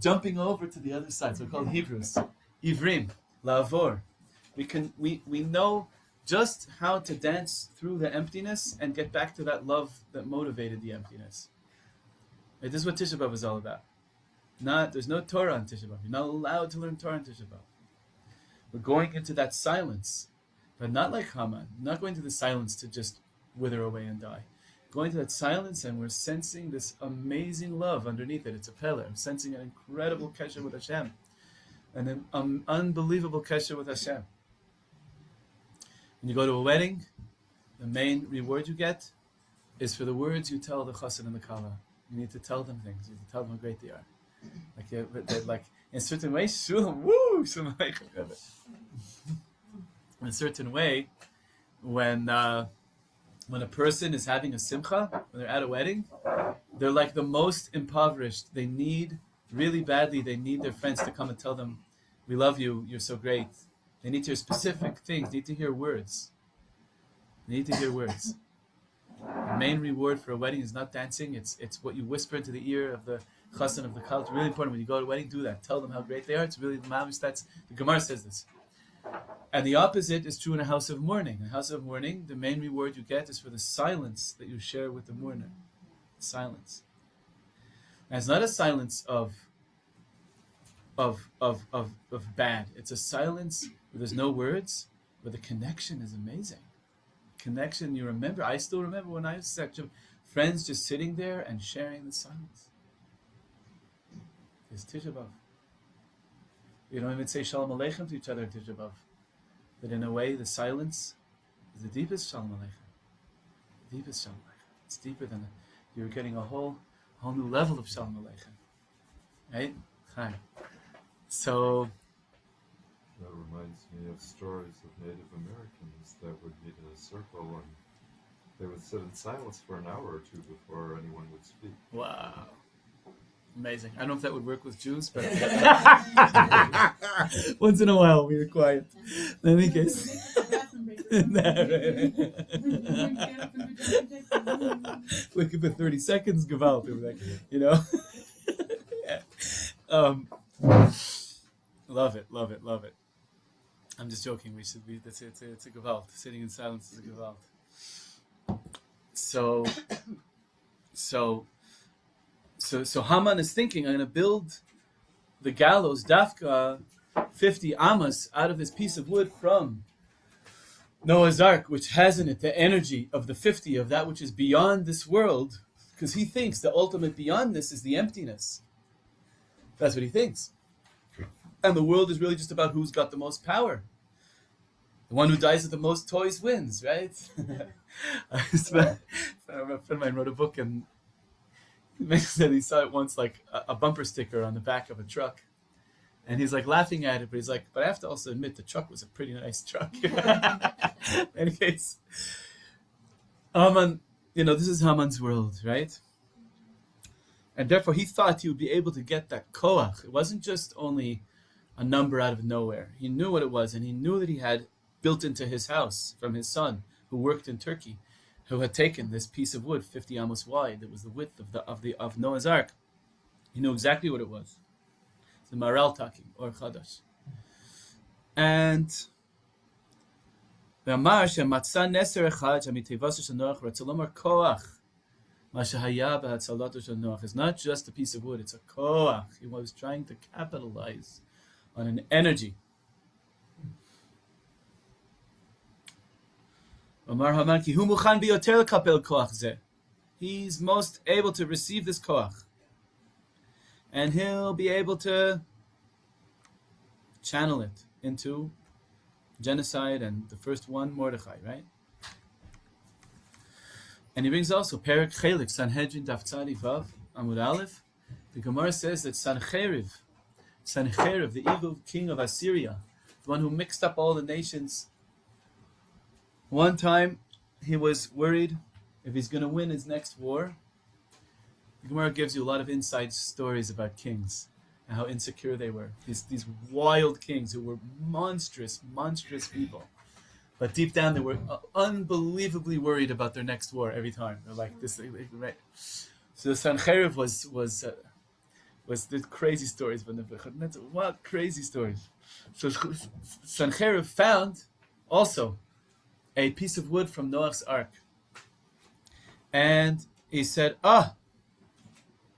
jumping over to the other side. So we're called Hebrews. Ivrim, Lavor. We know just how to dance through the emptiness and get back to that love that motivated the emptiness. Right? This is what Tisha B'Av is all about. There's no Torah on Tisha B'Av. You're not allowed to learn Torah on Tisha B'Av. We're going into that silence, but not like Haman. Not going to the silence to just wither away and die. Going to that silence, and we're sensing this amazing love underneath it. It's a pele. I'm sensing an incredible kesher with Hashem, and an unbelievable kesher with Hashem. When you go to a wedding, the main reward you get is for the words you tell the chassan and the kala. You need to tell them things. You need to tell them how great they are. Like in a certain way, shulam, woo, shulam. In a certain way, when a person is having a simcha, when they're at a wedding, they're like the most impoverished. They need, really badly, they need their friends to come and tell them, we love you, you're so great. They need to hear specific things, they need to hear words. They need to hear words. The main reward for a wedding is not dancing, it's what you whisper into the ear of the chassan of the kala. It's really important. When you go to a wedding, do that. Tell them how great they are. It's really the mamish. That's the Gemara says this. And the opposite is true in a house of mourning. In a house of mourning, the main reward you get is for the silence that you share with the mourner. Silence. And it's not a silence of bad. It's a silence where there's no words, where the connection is amazing. Connection, you remember. I still remember when I was friends just sitting there and sharing the silence. It's Tisha B'Av. We don't even say Shalom Aleichem to each other in Tisha B'Av. But in a way, the silence is the deepest Shalom Aleichem. The deepest Shalom Aleichem. It's deeper than you're getting a whole new level of Shalom Aleichem. Right? Hi. So that reminds me of stories of Native Americans that would meet in a circle and they would sit in silence for an hour or two before anyone would speak. Wow. Amazing. I don't know if that would work with Jews, but once in a while we were quiet. In any case. Looking for 30 seconds, Gewalt. You know? Love it. I'm just joking. We should be. It's a Gewalt. Sitting in silence is a Gewalt. So Haman is thinking, I'm going to build the gallows, Dafka, 50 amas out of this piece of wood from Noah's Ark, which has in it the energy of the 50 of that which is beyond this world, because he thinks the ultimate beyond this is the emptiness. That's what he thinks. And the world is really just about who's got the most power. The one who dies with the most toys wins, right? A friend of mine wrote a book, and he said he saw it once, like a bumper sticker on the back of a truck. And he's like laughing at it, but he's like, but I have to also admit the truck was a pretty nice truck. In any case, Haman, this is Haman's world, right? And therefore he thought he would be able to get that koach. It wasn't just only a number out of nowhere. He knew what it was, and he knew that he had built into his house from his son, who worked in Turkey, who had taken this piece of wood 50 amos wide. That was the width of Noah's Ark. He knew exactly what it was. It's the Maral Taki or Chadash. And it's not just a piece of wood, it's a koach. He was trying to capitalize on an energy. He's most able to receive this koach. And he'll be able to channel it into genocide and the first one, Mordechai, right? And he brings also Perek Chelik, Sanhedrin Daf Tzadi Vav Amud Aleph. The Gemara says that Sancheriv, the evil king of Assyria, the one who mixed up all the nations, one time he was worried if he's going to win his next war. The Gemara gives you a lot of inside stories about kings and how insecure they were. These wild kings who were monstrous people. But deep down they were unbelievably worried about their next war every time. They're like this, right? So Sancheriv was the crazy stories. What crazy stories. So Sancheriv found also a piece of wood from Noah's Ark. And he said,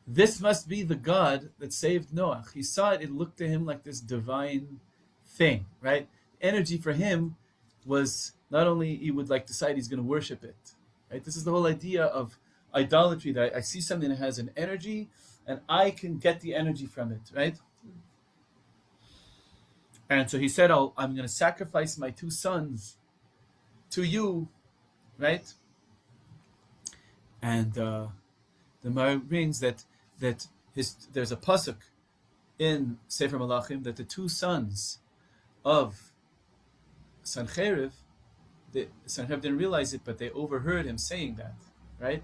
this must be the God that saved Noah. He saw it, it looked to him like this divine thing, right? Energy for him was not only he would like decide he's going to worship it, right? This is the whole idea of idolatry, that I see something that has an energy and I can get the energy from it, right? And so he said, I'm going to sacrifice my 2 sons to you, right? And the Gemara brings that there's a pasuk in Sefer Malachim that the 2 sons of Sancheriv didn't realize it, but they overheard him saying that, right?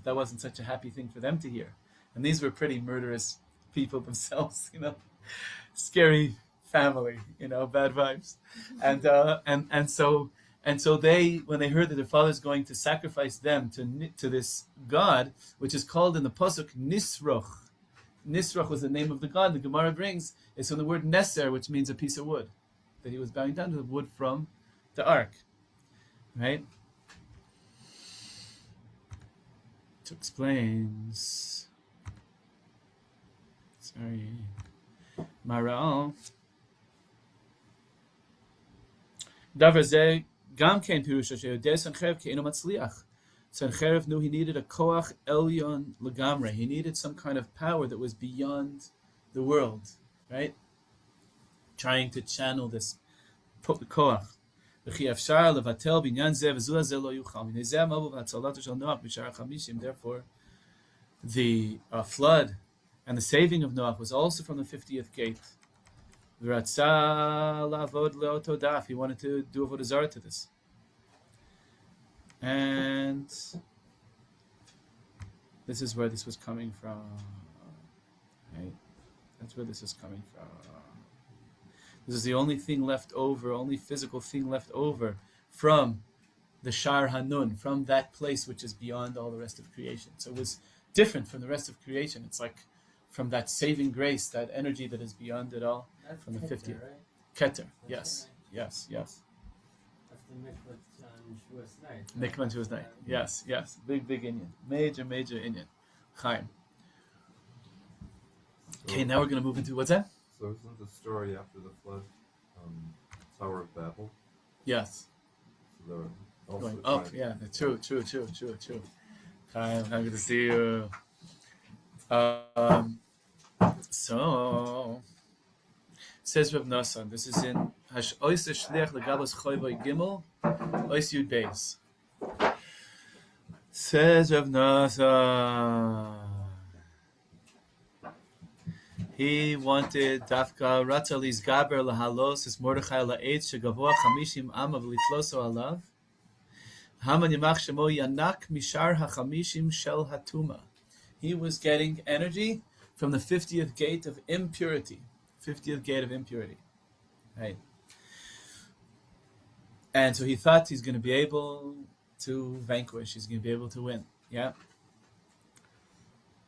That wasn't such a happy thing for them to hear. And these were pretty murderous people themselves, scary family, bad vibes. And so they, when they heard that their father's going to sacrifice them to this god, which is called in the pasuk Nisroch. Nisroch was the name of the god. The Gemara brings is from the word Neser, which means a piece of wood, that he was bowing down to the wood from the ark, right? It explains. Sorry, Maral. Davar zeh gam kein pirusha sheyodeh Sancheriv ke'eno matzliach. Sancheriv knew he needed a koach elyon legamre. He needed some kind of power that was beyond the world, right? Trying to channel this koach. Therefore, the flood and the saving of Noah was also from the 50th gate. He wanted to do avodah zarah to this. And this is where this was coming from. Right? That's where this is coming from. This is the only thing left over, only physical thing left over from the Shar Hanun, from that place which is beyond all the rest of creation. So it was different from the rest of creation. It's like from that saving grace, that energy that is beyond it all. That's from the Keter, 50th. right? Keter, yes. That's the mikvah on Shavuos night. Mikvah on Shavuos night. Yes. Big Indian. Major Indian. Chaim. Okay, now we're going to move into, what's that? So isn't the story after the flood, Tower of Babel? Yes. So they're also Going up, trying- yeah. True. Chaim, I'm good to see you. So, says Rav Nassan, this is in Ois Shliach Legabos Choyvoi Gimel, Ois Yud Beis. Says Rav Nassan, he wanted Dafka Ratzalis Gaber Lahalos is Mordechai La'etz Shegavoa Chamishim Amav Litloso Alav Haman Yamach Shemo Yanak Mishar HaChamishim Shel Hatuma. He was getting energy from the 50th gate of impurity. 50th gate of impurity. Right. And so he thought he's going to be able to vanquish, he's going to be able to win. Yeah.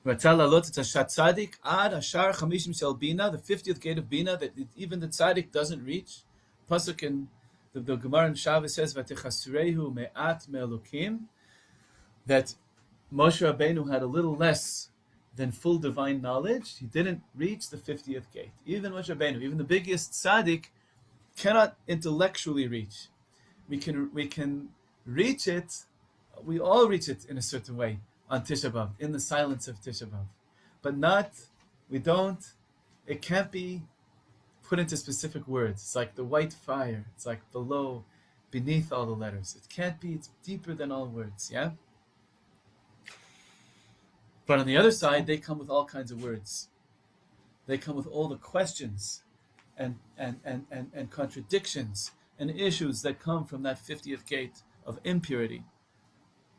The 50th gate of Bina, that even the tzaddik doesn't reach. Pasuk in the Gemara in Shavuot says, "V'techasurehu me'at me'elokim," that Moshe Rabbeinu had a little less than full divine knowledge. He didn't reach the 50th gate. Even Moshe Rabbeinu, even the biggest tzaddik, cannot intellectually reach. We can reach it. We all reach it in a certain way on Tisha B'Av, in the silence of Tisha B'Av, but not. We don't. It can't be put into specific words. It's like the white fire. It's like below, beneath all the letters. It can't be. It's deeper than all words. Yeah. But on the other side, they come with all kinds of words. They come with all the questions and contradictions and issues that come from that 50th gate of impurity.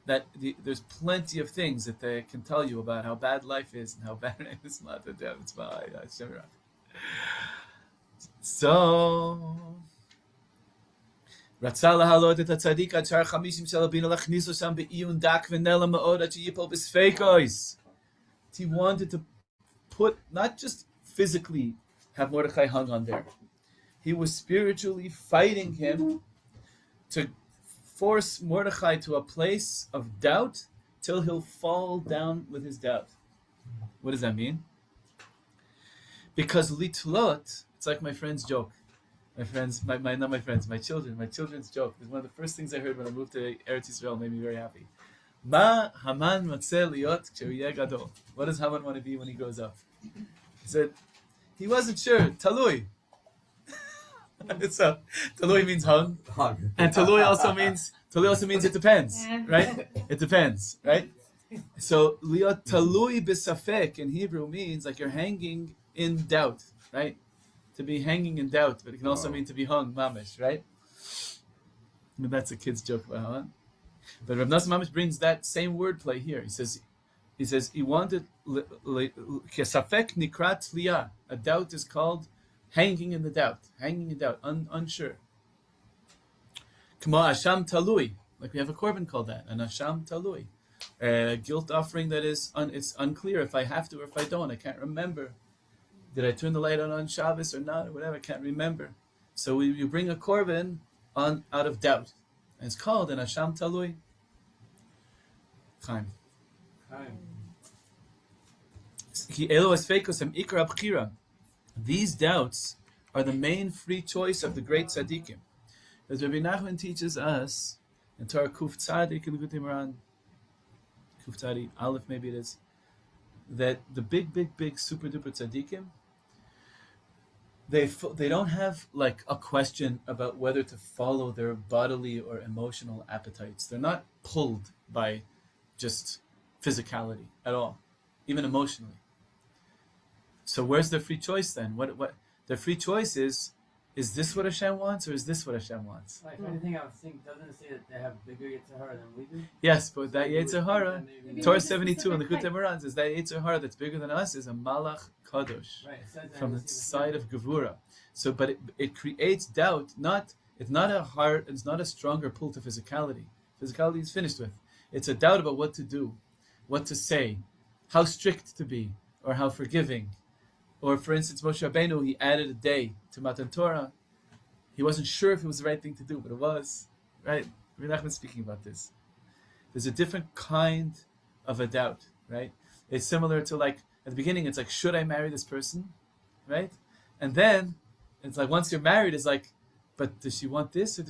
There's plenty of things that they can tell you about how bad life is and how bad it is. So, רצה להעלות את הצדיק עד שער 50 של הבינה להכניס לו שם בעיון דק ונעלם מאוד עד שיפול בספקוס. He wanted to put, not just physically have Mordechai hung on there. He was spiritually fighting him to force Mordechai to a place of doubt till he'll fall down with his doubt. What does that mean? Because litlot, it's like my friend's joke. My friends, not my friends, my children's joke. It's one of the first things I heard when I moved to Eretz Yisrael, made me very happy. Ma Haman matzeh liot kshehu gadol. What does Haman want to be when he grows up? He said, he wasn't sure. Talui. So talui means hung, and talui also means it depends, right? It depends, right? So liot talui b'safek in Hebrew means like you're hanging in doubt, right? To be hanging in doubt, but it can also mean to be hung, mamish, right? I mean, that's a kid's joke about Haman. But Rav Nosson Mamish brings that same wordplay here. He says he wanted kesafek nikrat liya. A doubt is called hanging in the doubt, unsure. Kama asham talui, like we have a korban called that, an asham talui, a guilt offering that is it's unclear if I have to or if I don't. I can't remember. Did I turn the light on Shabbos or not, or whatever? I can't remember. So you bring a korban out of doubt. And it's called an Asham Talui. Chaim. These doubts are the main free choice of the great tzaddikim. As Rabbi Nachman teaches us in Torah Kuf Tzadik in Likutei Moharan, Kuf Tzadik, Aleph maybe it is, that the big super duper tzaddikim, they don't have like a question about whether to follow their bodily or emotional appetites. They're not pulled by just physicality at all, even emotionally. So where's their free choice then? What their free choice is this what Hashem wants or is this what Hashem wants? Like, if anything, I was thinking, doesn't it say that they have bigger Yetzer Hara than we do? Yes, but that Yetzer Hara, Maybe Torah it's a 72 in the specific Likutei Moharan says that Yetzer Hara that's bigger than us is a Malach Kadosh. Right, it says that From in the the side of Gevura. So, but it creates doubt. It's not a hard. It's not a stronger pull to physicality. Physicality is finished with. It's a doubt about what to do, what to say, how strict to be, or how forgiving. Or, for instance, Moshe Rabbeinu, he added a day to Matan Torah. He wasn't sure if it was the right thing to do, but it was. Right? Rabbi Nachman speaking about this. There's a different kind of a doubt. Right? It's similar to like at the beginning. It's like, should I marry this person? Right? And then it's like once you're married, it's like, but does she want this or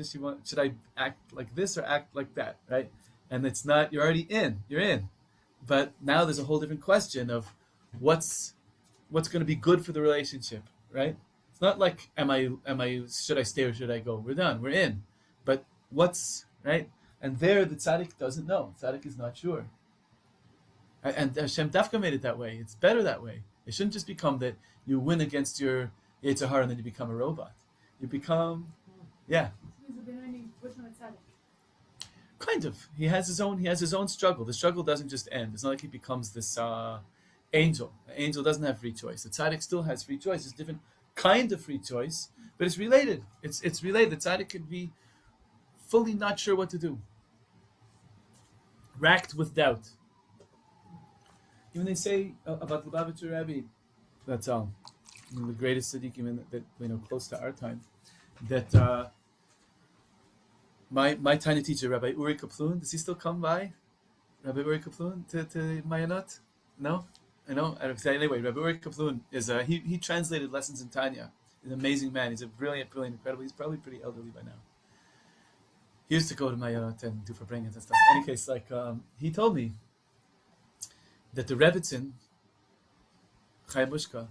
should I act like this or act like that, right? And it's not, you're already in, you're in. But now there's a whole different question of what's going to be good for the relationship, right? It's not like, should I stay or should I go? We're done, we're in. But what's, right? And there the tzaddik doesn't know. Tzaddik is not sure. And Hashem Dafka made it that way. It's better that way. It shouldn't just become that you win against your Yetzer Hara and then you become a robot. You become, yeah. Kind of. He has his own struggle. The struggle doesn't just end. It's not like he becomes this angel. An angel doesn't have free choice. The tzaddik still has free choice. It's a different kind of free choice, but it's related. It's related. The tzaddik could be fully not sure what to do. Racked with doubt. Even they say about the Lubavitcher Rebbe, that's one of the greatest tzaddikim that close to our time, that my tiny teacher, Rabbi Uri Kaplun, does he still come by? Rabbi Uri Kaplun to Mayanot? No? I know. Anyway, Rabbi Uri Kaplun is he translated lessons in Tanya. He's an amazing man. He's a brilliant, incredible. He's probably pretty elderly by now. He used to go to Mayanot and do Farbrengens and stuff. In any case, he told me that the Rebbitzin, Chaim Mushka,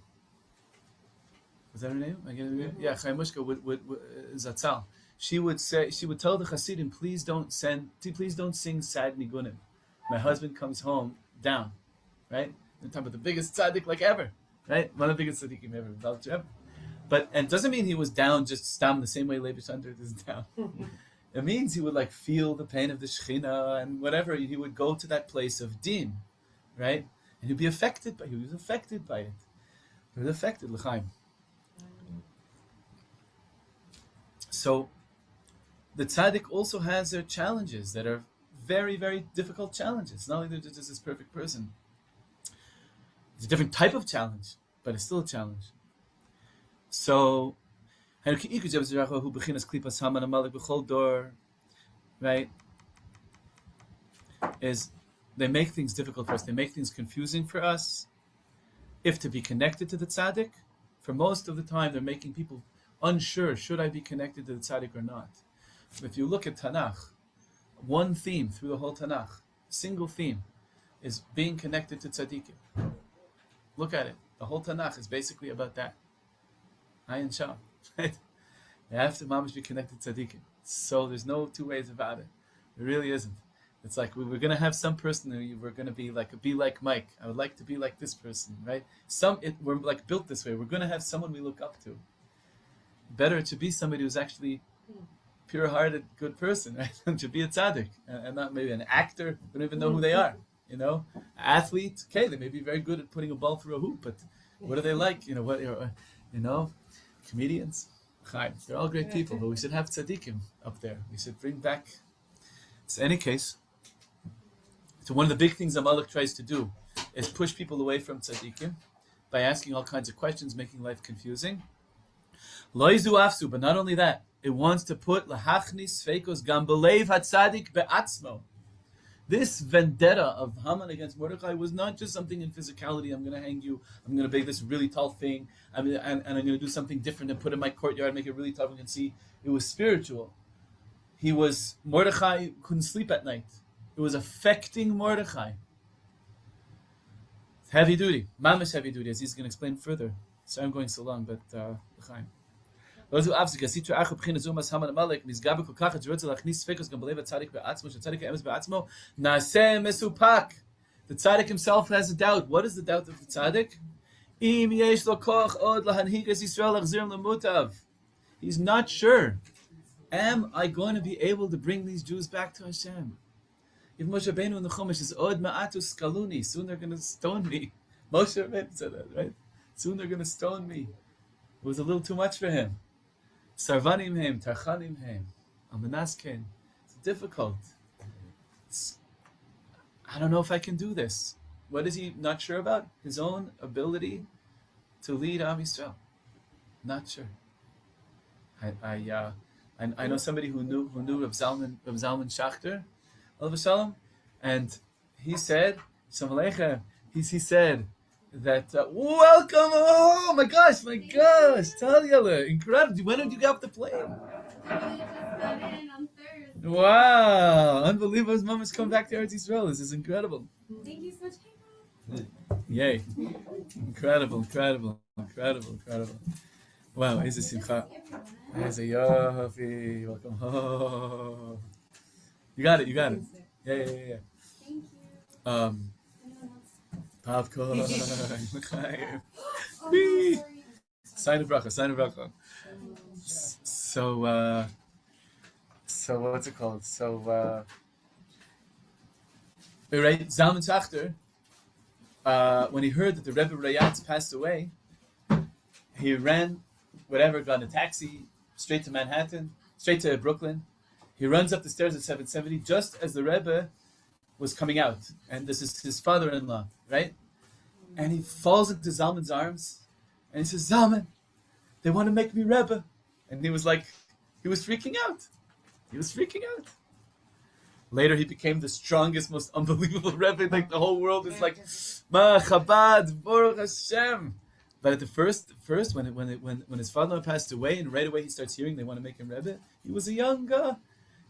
was that her name? Yeah, Chaim Mushka would Zatzal. She would tell the Hasidim, please don't sing sad nigunim. My husband comes home down, right? We're talking about the biggest tzaddik ever, right? One of the biggest tzaddikim ever. But it doesn't mean he was down just stam the same way Levi Sander is down. It means he would feel the pain of the Shechina and whatever. He would go to that place of din, right? And he'd be affected by it. He was affected by it. He was affected, l'chaim. So the tzaddik also has their challenges that are very, very difficult challenges. Not only that they're just this perfect person. It's a different type of challenge, but it's still a challenge. So, right? Is they make things difficult for us. They make things confusing for us. If to be connected to the tzaddik, for most of the time they're making people unsure, should I be connected to the tzaddik or not? If you look at Tanakh, one theme through the whole Tanakh, single theme, is being connected to tzaddikim. Look at it. The whole Tanakh is basically about that. Ayin Sham. Right? You have to mamish be connected to tzaddikim. So there's no two ways about it. There really isn't. It's we're going to have some person who we're going to be like Mike. I would like to be like this person, right? We're built this way. We're going to have someone we look up to. Better to be somebody who's actually pure-hearted, good person, right? Than to be a tzaddik and not maybe an actor. We don't even know who they are. Athlete. Okay, they may be very good at putting a ball through a hoop, but what are they like? Comedians. They're all great people, but we should have tzaddikim up there. We should bring back. So, in any case, so one of the big things Amalek tries to do is push people away from tzaddikim by asking all kinds of questions, making life confusing. Loizu afsu, but not only that, it wants to put lahachnis feikos gam belev hatzadik be'atzmo. This vendetta of Haman against Mordechai was not just something in physicality. I'm going to hang you. I'm going to make this really tall thing. And I'm going to do something different and put it in my courtyard, make it really tough and can see. It was spiritual. Mordechai couldn't sleep at night. It was affecting Mordechai. Heavy duty. Mamish heavy duty, as he's going to explain further. Sorry I'm going so long, but l'chaim. Those who the tzaddik himself has a doubt. What is the doubt of the tzaddik? He's not sure. Am I going to be able to bring these Jews back to Hashem? If Moshe Rabbeinu in the Chumash says, "Od ma'atus skaluni," soon they're going to stone me. Moshe Rabbeinu said that, right? Soon they're going to stone me. It was a little too much for him. Sarvanim him, tarchanim him, almanasken. It's difficult. I don't know if I can do this. What is he not sure about? His own ability to lead Am Yisrael. Not sure. I know somebody who knew Rav Zalman Schachter, Alav Shalom, and he said, Shalom Aleichem, he said that welcome. Oh my gosh, Talia, incredible. When did you get off the plane? I just got in on Thursday. Wow, unbelievable. His mom has come back to Eretz Yisrael. This is incredible. Thank you so much. Yay. Incredible. Wow, is a simcha. Is a yofi. Welcome home. You got it. Yeah. Thank you. Popcorn. Oh, sorry. Sign of bracha. So what's it called? Right, Zalman Schachter, when he heard that the Rebbe Rayatz passed away, he ran, got in a taxi, straight to Brooklyn, He runs up the stairs at 770 just as the Rebbe was coming out. And this is his father-in-law, right? And he falls into Zalman's arms. And he says, Zalman, they want to make me Rebbe. And he was freaking out. He was freaking out. Later, he became the strongest, most unbelievable Rebbe. Like the whole world is like, Ma Chabad, Baruch Hashem. But at the first, when his father passed away, and right away he starts hearing they want to make him Rebbe, he was a young guy.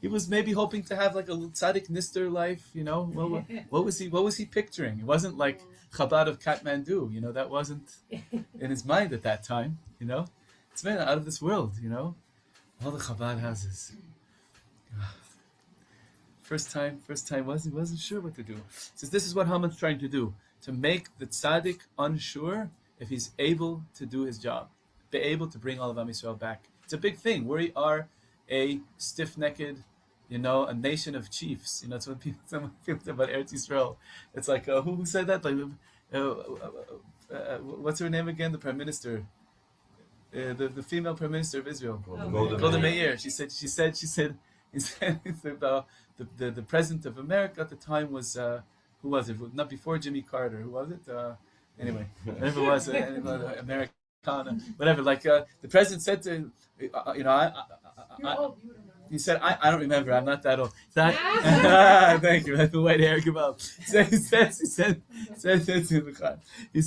He was maybe hoping to have like a tzaddik nister life, you know. Well, what was he picturing? It wasn't like Chabad of Kathmandu, you know. That wasn't in his mind at that time, you know. It's been out of this world, you know. All the Chabad houses. First time wasn't sure what to do. Says this is what Haman's trying to do, to make the tzaddik unsure if he's able to do his job, be able to bring all of Am Yisrael back. It's a big thing. We are a stiff-necked, you know, a nation of chiefs. You know, that's what someone feels about Eretz Yisrael. It's like who said that? Like, what's her name again? The Prime Minister, the female Prime Minister of Israel, Golda Meir. She said the president of America at the time was who was it? Not before Jimmy Carter. Who was it? Anyway, whatever it was, Americana, whatever. Like the president said to, you know, he said, I don't remember. I'm not that old. Thank you. That's the white hair. He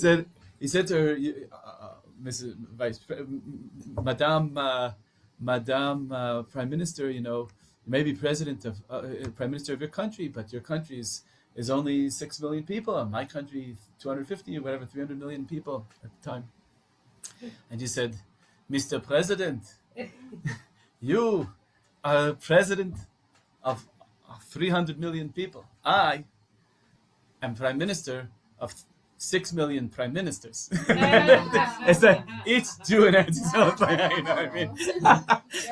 said to her, Mrs. Vice, Madame Prime Minister, you know, you may be president of Prime Minister of your country, but your country is only 6 million people, and my country 250 or whatever, 300 million people at the time. And he said, Mr. President, you are president of 300 million people. I am Prime Minister of 6 million prime ministers. It's like each Jew in Eretz Yisrael, you know what I mean?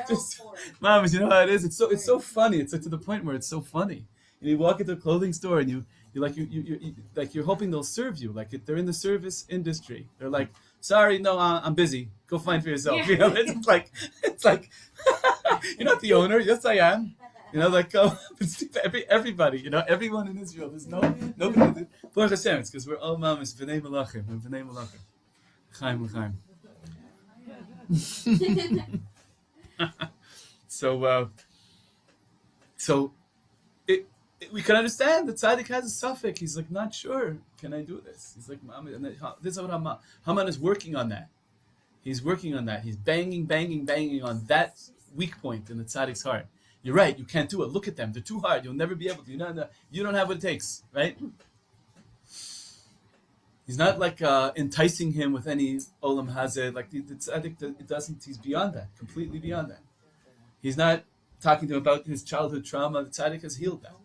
Just, Mom, you know how it is? It's so funny. It's like to the point where it's so funny. And you walk into a clothing store and you're hoping they'll serve you. Like they're in the service industry. They're like, sorry, no, I'm busy. Go find for yourself. You know, it's like you're not the owner. Yes, I am. You know, like everybody. You know, everyone in Israel. There's nobody. Baruch Hashem. It's because we're all mamas. V'nei malachim. V'nei malachim. Chaim l'chaim. So we can understand the tzaddik has a suffix. He's like, not sure. Can I do this? He's like, and this is what Haman is working on that. He's working on that. He's banging on that weak point in the tzaddik's heart. You're right. You can't do it. Look at them. They're too hard. You'll never be able to. You don't have what it takes, right? He's not like enticing him with any olam hazeh. Like the tzaddik, it doesn't. He's beyond that. Completely beyond that. He's not talking to him about his childhood trauma. The tzaddik has healed that.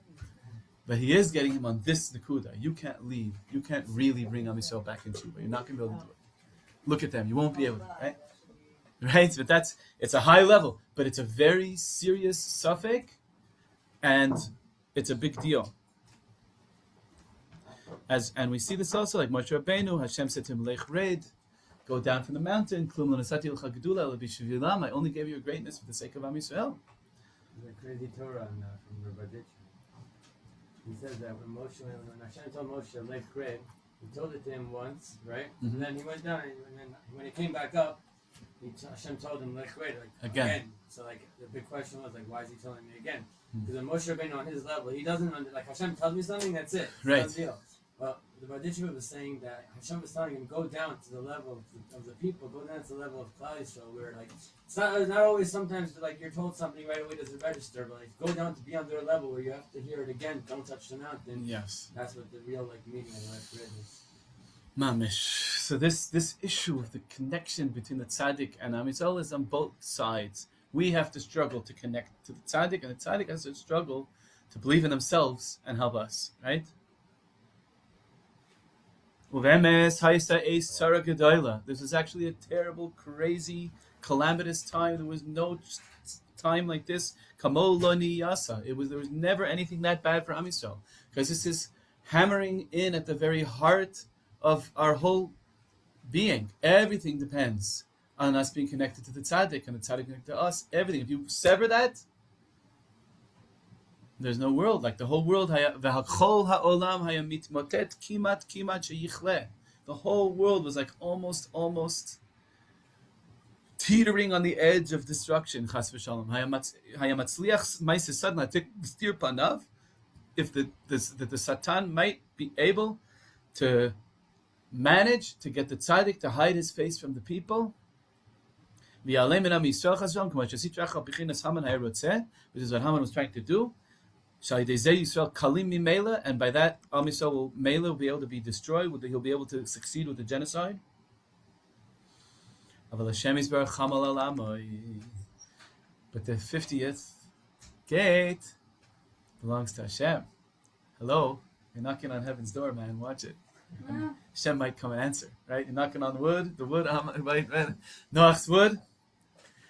But he is getting him on this nakuda. You can't leave. You can't really bring Am Yisrael back into you. But you're not going to be able to do it. Look at them. You won't be able to, right? Right? But it's a high level. But it's a very serious suffix. And it's a big deal. And we see this also, like Moshe Rabbeinu, Hashem said to him, Lech red, go down from the mountain. Klum lo nasati lecha gedula lebishvilam. I only gave you a greatness for the sake of Am Yisrael. There's a crazy Torah from Rabbi. He says that when Hashem told Moshe, Lech red, he told it to him once, right? Mm-hmm. And then he went down, and then when he came back up, Hashem told him, Lech red, like again. So like the big question was like, why is he telling me again? Because when Moshe Rabbeinu on his level, he doesn't like Hashem tells me something, that's it. Right. Done deal. Well, the Yeshiva was saying that Hashem was telling him, go down to the level of the people, go down to the level of Klal Yisrael, where like it's not always sometimes like you're told something right away doesn't register, but like go down to be on their level where you have to hear it again. Don't touch the mountain. Yes. That's what the real like meaning of Lech red is. Mamish. So this issue of the connection between the tzaddik and Am Yisrael is on both sides. We have to struggle to connect to the tzaddik, and the tzaddik has to struggle to believe in themselves and help us, right? This was actually a terrible, crazy, calamitous time. There was no time like this. There was never anything that bad for Am Yisrael, because this is hammering in at the very heart of our whole being. Everything depends on us being connected to the tzaddik, and the tzaddik connected to us. Everything. If you sever that, There's no world. Like the whole world, v'hakol ha'olam haya mitmotet kimat sheyichle. The whole world was like almost teetering on the edge of destruction. Chas v'shalom. Haya matzliach ma'aseh sadna tiktir panav. If the Satan might be able to manage to get the tzaddik to hide his face from the people, which is what Haman was trying to do, and by that Am Yisrael will be able to be destroyed, he'll be able to succeed with the genocide. But the 50th gate belongs to Hashem. Hello, you're knocking on heaven's door, man. Watch it. Hashem might come and answer, right? You're knocking on wood, right? Noach's wood.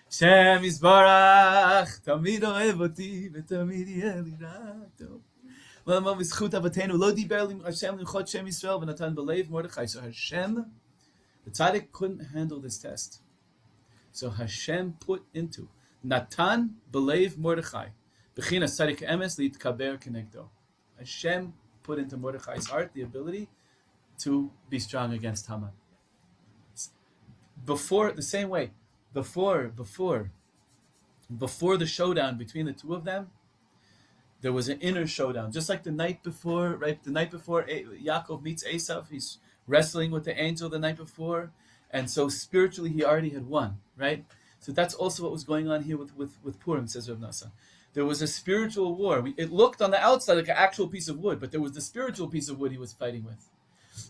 Hashem Yisbarach, Tamid ohev oti, v'tamid yeh li ra'ato. V'amam v'zchut avatenu, lo diber Hashem limchot Shem Yisrael, v'natan b'leiv Mordechai. So Hashem, the tzaddik couldn't handle this test. So Hashem put into Natan b'leiv Mordechai. B'chinas tzaddik emes li'itkaber kenegdo. Hashem put into Mordechai's heart the ability to be strong against Haman. Before the showdown between the two of them, there was an inner showdown. Just like the night before, right? The night before Yaakov meets Esav, he's wrestling with the angel the night before, and so spiritually he already had won, right? So that's also what was going on here with Purim, says Rav Nasa. There was a spiritual war. It looked on the outside like an actual piece of wood, but there was the spiritual piece of wood he was fighting with.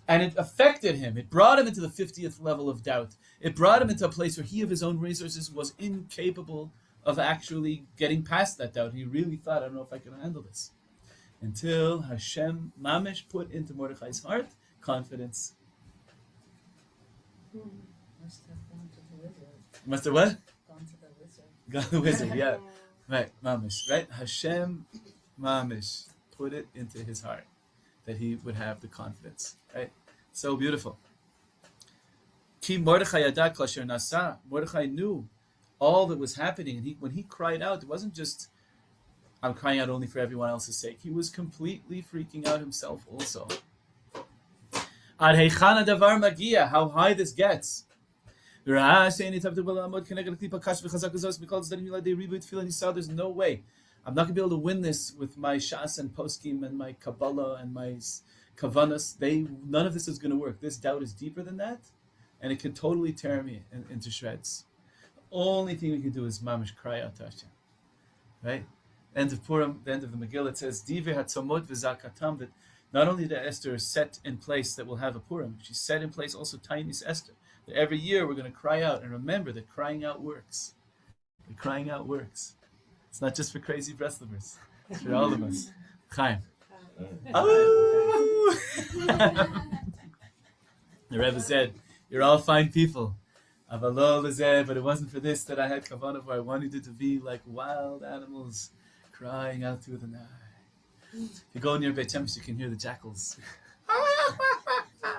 And it affected him. It brought him into the 50th level of doubt. It brought him into a place where he, of his own resources, was incapable of actually getting past that doubt. He really thought, I don't know if I can handle this. Until Hashem Mamish put into Mordechai's heart confidence. Must have gone to the wizard. Must have what? Gone to the wizard. Gone to the wizard, yeah. Right, Mamish, right? Hashem Mamish put it into his heart that he would have the confidence, right? So beautiful. Ki Mordechai yadak lasher nasa. Mordechai knew all that was happening, and when he cried out, it wasn't just, I'm crying out only for everyone else's sake. He was completely freaking out himself also. Ad heichana davar magia, how high this gets. There's no way. I'm not going to be able to win this with my Shas and Poskim and my Kabbalah and my Kavanas. None of this is going to work. This doubt is deeper than that, and it can totally tear me into shreds. The only thing we can do is mamish cry out to Hashem. Right? End of Purim, the end of the Megillah, it says, Dive hatzamot v'zakatam, that not only did Esther set in place that we'll have a Purim, she set in place also Tainis Esther. That every year we're going to cry out, and remember that crying out works. The crying out works. It's not just for crazy breast livers. It's for all of us. Chaim. Oh! The Rebbe said, you're all fine people. But it wasn't for this that I had kavanah for. I wanted it to be like wild animals crying out through the night. If you go near Beit Shemesh, you can hear the jackals.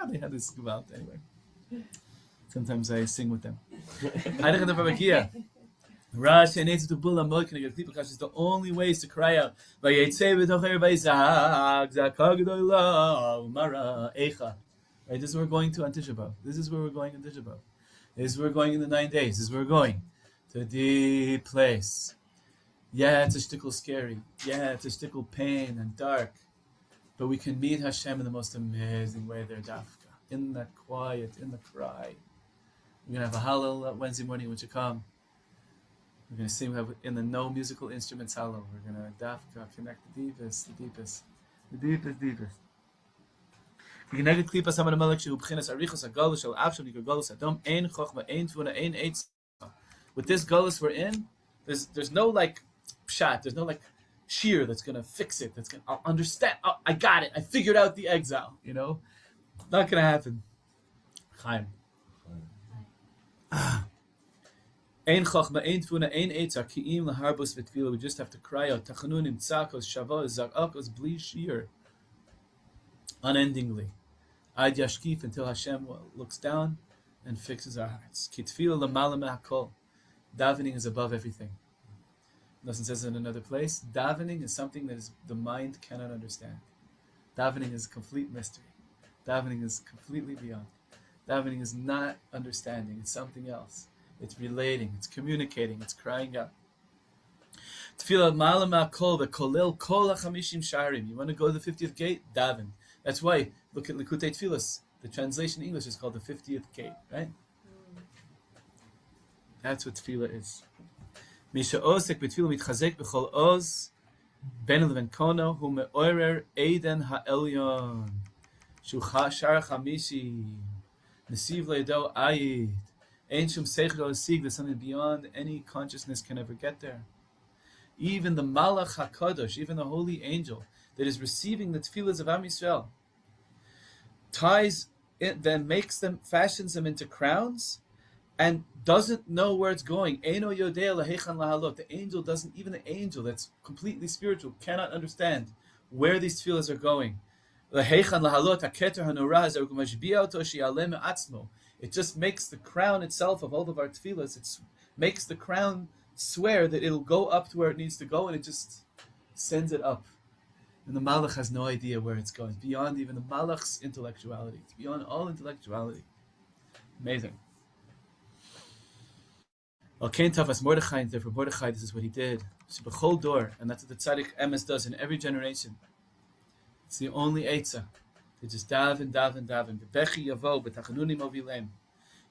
They had this about anyway. Sometimes I sing with them. Rash and Eitz to Bula Mokin is the only ways to cry out. Right, this is where we're going to on Tisha B'Av. This is where we're going in Tisha B'Av. This is where we're going in the 9 days. This is where we're going to a deep place. Yeah, it's a shtickle scary. Yeah, it's a shtickle pain and dark. But we can meet Hashem in the most amazing way there, Dafka. In that quiet, in the cry. We're going to have a Hallel that Wednesday morning when you come. We're going to sing in the no musical instruments Hallel. We're going to Dafka connect the deepest. With this galus we're in, there's no like pshat, there's no like sheer that's gonna fix it. I'll understand. I got it. I figured out the exile. Not gonna happen. Chaim. Ein chochma, ein tfuna, ein etza, ki'im laharbos v'tfila. We just have to cry out. Tachanunim, tzakos, shavos, zakakos, bli shir. Unendingly. Ad yashkif, until Hashem looks down and fixes our hearts. Ki tfila l'mala me'hakol. Davening is above everything. Nosson says it in another place, davening is something that is the mind cannot understand. Davening is complete mystery. Davening is completely beyond. Davening is not understanding. It's something else. It's relating. It's communicating. It's crying out. Tefillah ma'ala kol v'kolel kol ha'chamishim sharim. You want to go to the 50th gate? Daven. That's why, look at Likutei Tfilos. The translation in English is called the 50th gate, right? That's what tefillah is. Misha osek b'tefillah mitchazek b'chol oz ben levin kono hu me'orer Eden ha'elyon shu shar chamishi nesiv leido ayid ein shum seichel osig. There's something beyond any consciousness can ever get there. Even the Malach HaKadosh, even the holy angel that is receiving the tefillahs of Am Yisrael, then makes them, fashions them into crowns, and doesn't know where it's going. Eino yodea lahechan lahalot. The angel doesn't, even the angel that's completely spiritual, cannot understand where these tefillahs are going. Lahechan lahalot haketer hanorah azer mashbiya oto shi'aleh me'atzmo. It just makes the crown itself of all of our tefillahs, it makes the crown swear that it'll go up to where it needs to go, and it just sends it up. And the Malach has no idea where it's going, beyond even the Malach's intellectuality. It's beyond all intellectuality. Amazing. Kain Tafas Mordechai, and therefore Mordechai, this is what he did. So b'chol dor, and that's what the Tzaddik Emes does in every generation. It's the only Eitzah. They just daven. Bebechi yavo b'tachanuni movilem.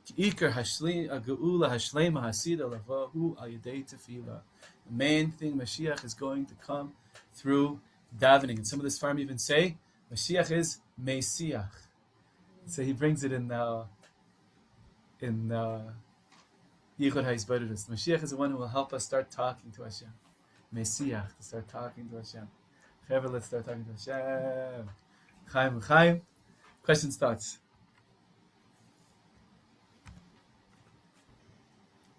Ki'ikar geula hashlema hasida lavahu al yedei tefillah. The main thing, Mashiach is going to come through davening. And some of the Sfarim even say, Mashiach is Mesiach. So he brings it in Yichud HaYisbodedus. Mashiach is the one who will help us start talking to Hashem. Mesiach, to start talking to Hashem. Chaver, let's start talking to Hashem. Chaim. Questions, thoughts?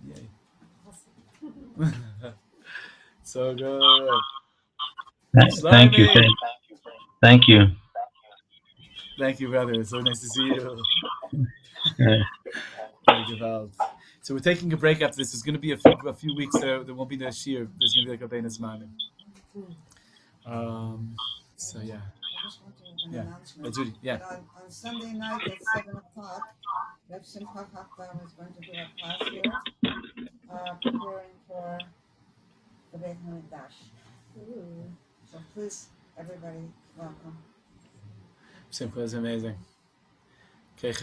Yay. So good. Thank you. Thank you. Thank you, brother. It's so nice to see you. Yeah. So we're taking a break after this. There's going to be a few weeks there. There won't be no shir. There's going to be like a Bein Zmanim. So yeah. I just want to an Yeah. announcement. Judy. Yeah. On Sunday night at 7 o'clock, Reb Simchat is going to do a class here, preparing for the Beit HaMikdash. So please, everybody, welcome. Simcha is amazing. Okay.